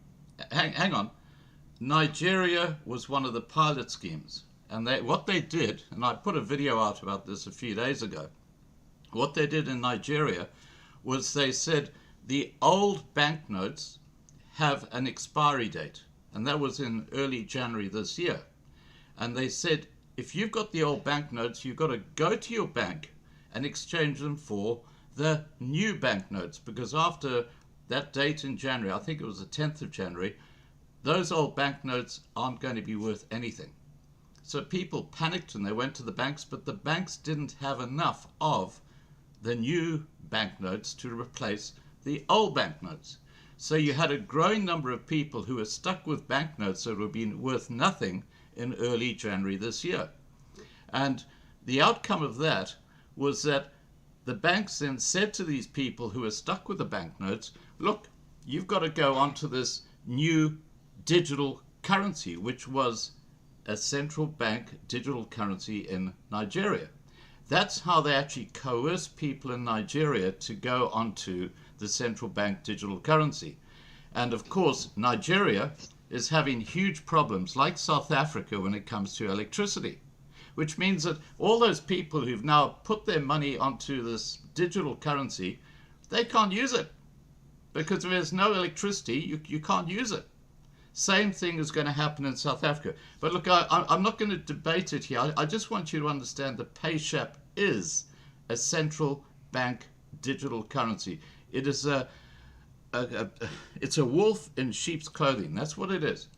Hang on. Nigeria was one of the pilot schemes, and what they did, and I put a video out about this a few days ago. What they did in Nigeria was they said the old banknotes have an expiry date, and that was in early January this year. And they said, if you've got the old banknotes, you've got to go to your bank and exchange them for the new banknotes, because after that date in January, I think it was the 10th of January, those old banknotes aren't going to be worth anything. So people panicked and they went to the banks, but the banks didn't have enough of the new banknotes to replace the old banknotes. So you had a growing number of people who were stuck with banknotes that would be worth nothing in early January this year. And the outcome of that was that the banks then said to these people who were stuck with the banknotes, look, you've got to go onto this new digital currency, which was a central bank digital currency in Nigeria. That's how they actually coerced people in Nigeria to go onto the central bank digital currency. And of course, Nigeria is having huge problems, like South Africa, when it comes to electricity, which means that all those people who've now put their money onto this digital currency, they can't use it. Because if there's no electricity, you can't use it. Same thing is going to happen in South Africa. But look, I'm not going to debate it here. I just want you to understand that PayShap is a central bank digital currency. It is it's a wolf in sheep's clothing. That's what it is.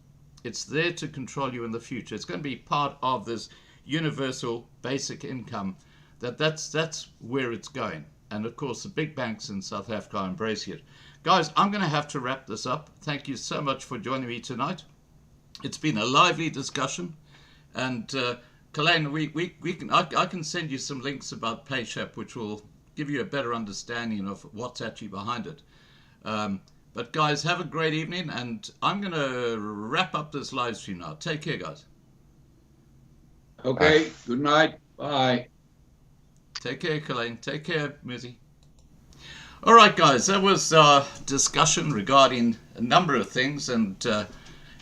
It's there to control you in the future. It's going to be part of this universal basic income. That's where it's going. And of course, the big banks in South Africa are embracing it. Guys, I'm going to have to wrap this up. Thank you so much for joining me tonight. It's been a lively discussion. And Colyn, I can send you some links about PayShap, which will give you a better understanding of what's actually behind it. But guys, have a great evening, and I'm going to wrap up this live stream now. Take care, guys. Okay, good night. Bye. Take care, Colyn. Take care, Muzi. All right, guys, that was our discussion regarding a number of things. And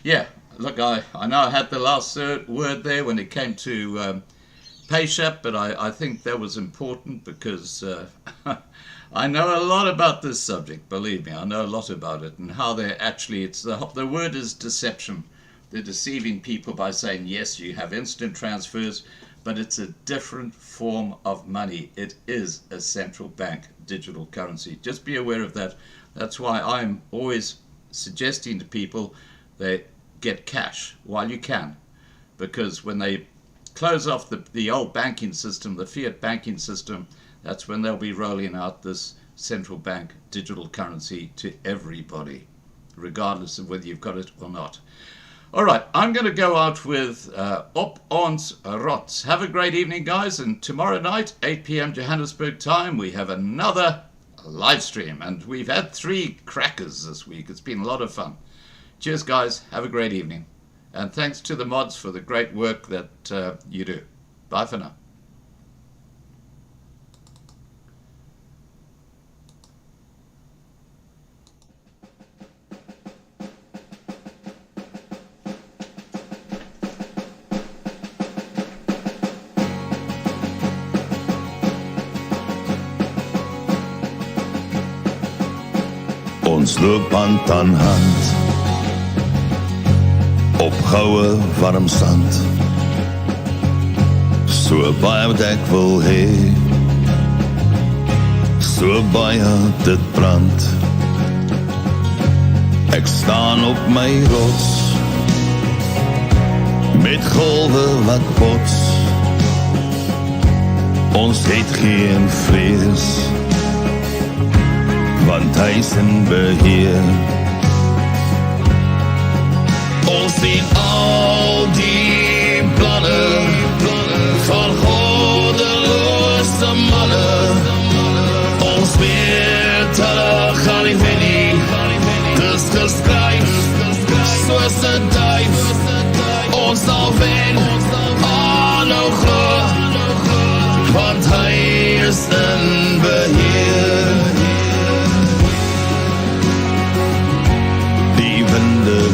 yeah, look, I know I had the last word there when it came to PayShap, but I think that was important because I know a lot about this subject. Believe me, I know a lot about it and how they're actually, the word is deception. They're deceiving people by saying, yes, you have instant transfers, but it's a different form of money. It is a central bank digital currency. Just be aware of that. That's why I'm always suggesting to people they get cash while you can, because when they close off the old banking system, the fiat banking system, that's when they'll be rolling out this central bank digital currency to everybody, regardless of whether you've got it or not. All right, I'm going to go out with Op Ons Rots. Have a great evening, guys, and tomorrow night, 8 p.m. Johannesburg time, we have another live stream, and we've had 3 crackers this week. It's been a lot of fun. Cheers, guys. Have a great evening, and thanks to the mods for the great work that you do. Bye for now. Ons loop hand aan hand op goue warm sand, so baie wat ek wil hê, so baie dit brand. Ek staan op my rots met golwe wat bots. Ons het geen vrees, want hy is in beheer. Ons sien al die planne van goddeloze manne. Ons weet hulle gaan nie wen nie. Dis geskryf soos 'n duif. Ons sal wen, aanhou glo, want hy is in beheer.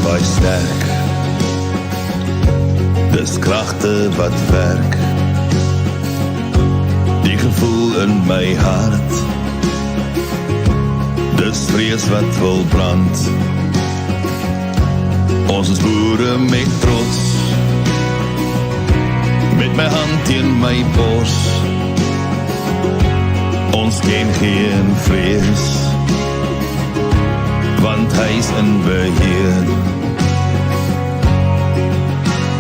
Waai sterk, dis kragte wat werk. Die gevoel in my hart, dis vrees wat wil brand. Ons is boere met trots, met my hand teen my bors. Ons ken geen vrees, want hy is in beheer.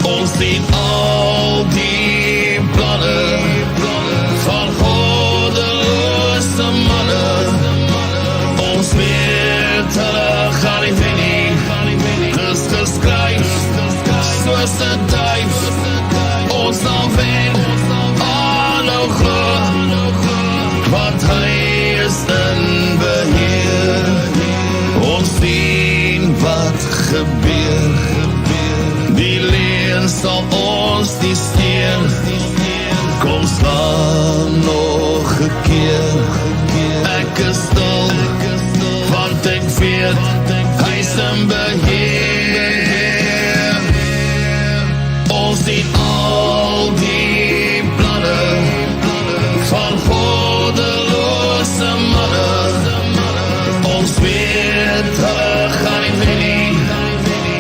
Ons sien al die planne van goddeloze manne. Ons weet hulle gaan nie wen nie. Dis geskryf soos 'n duif. Ons sal wen, aanhou glo, want hy is in beheer. Ons sien wat gebeur. sal ons nie steen. Kom slaan nog 'n keer. Ek is stil, want ek weet hy's in beheer. Ons sien al die planne van goddelose manne. Ons weet hulle gaan nie wen nie.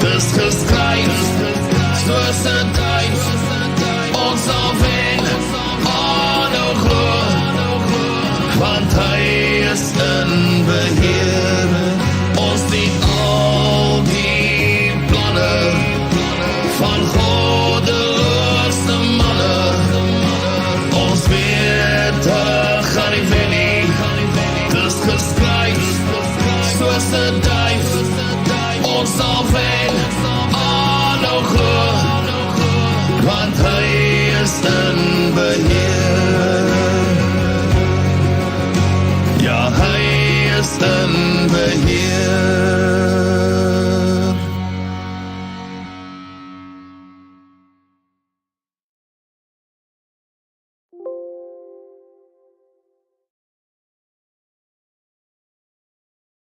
Dis geskryf soos 'n duif. Ons sal wen, aanhou glo, want hy is in beheer. Ons sien al die planne van goddelose manne. Ons weet hulle gaan nie wen nie. Dis geskryf soos 'n duif. Ons sal wen, aanhou glo, want hy is in beheer.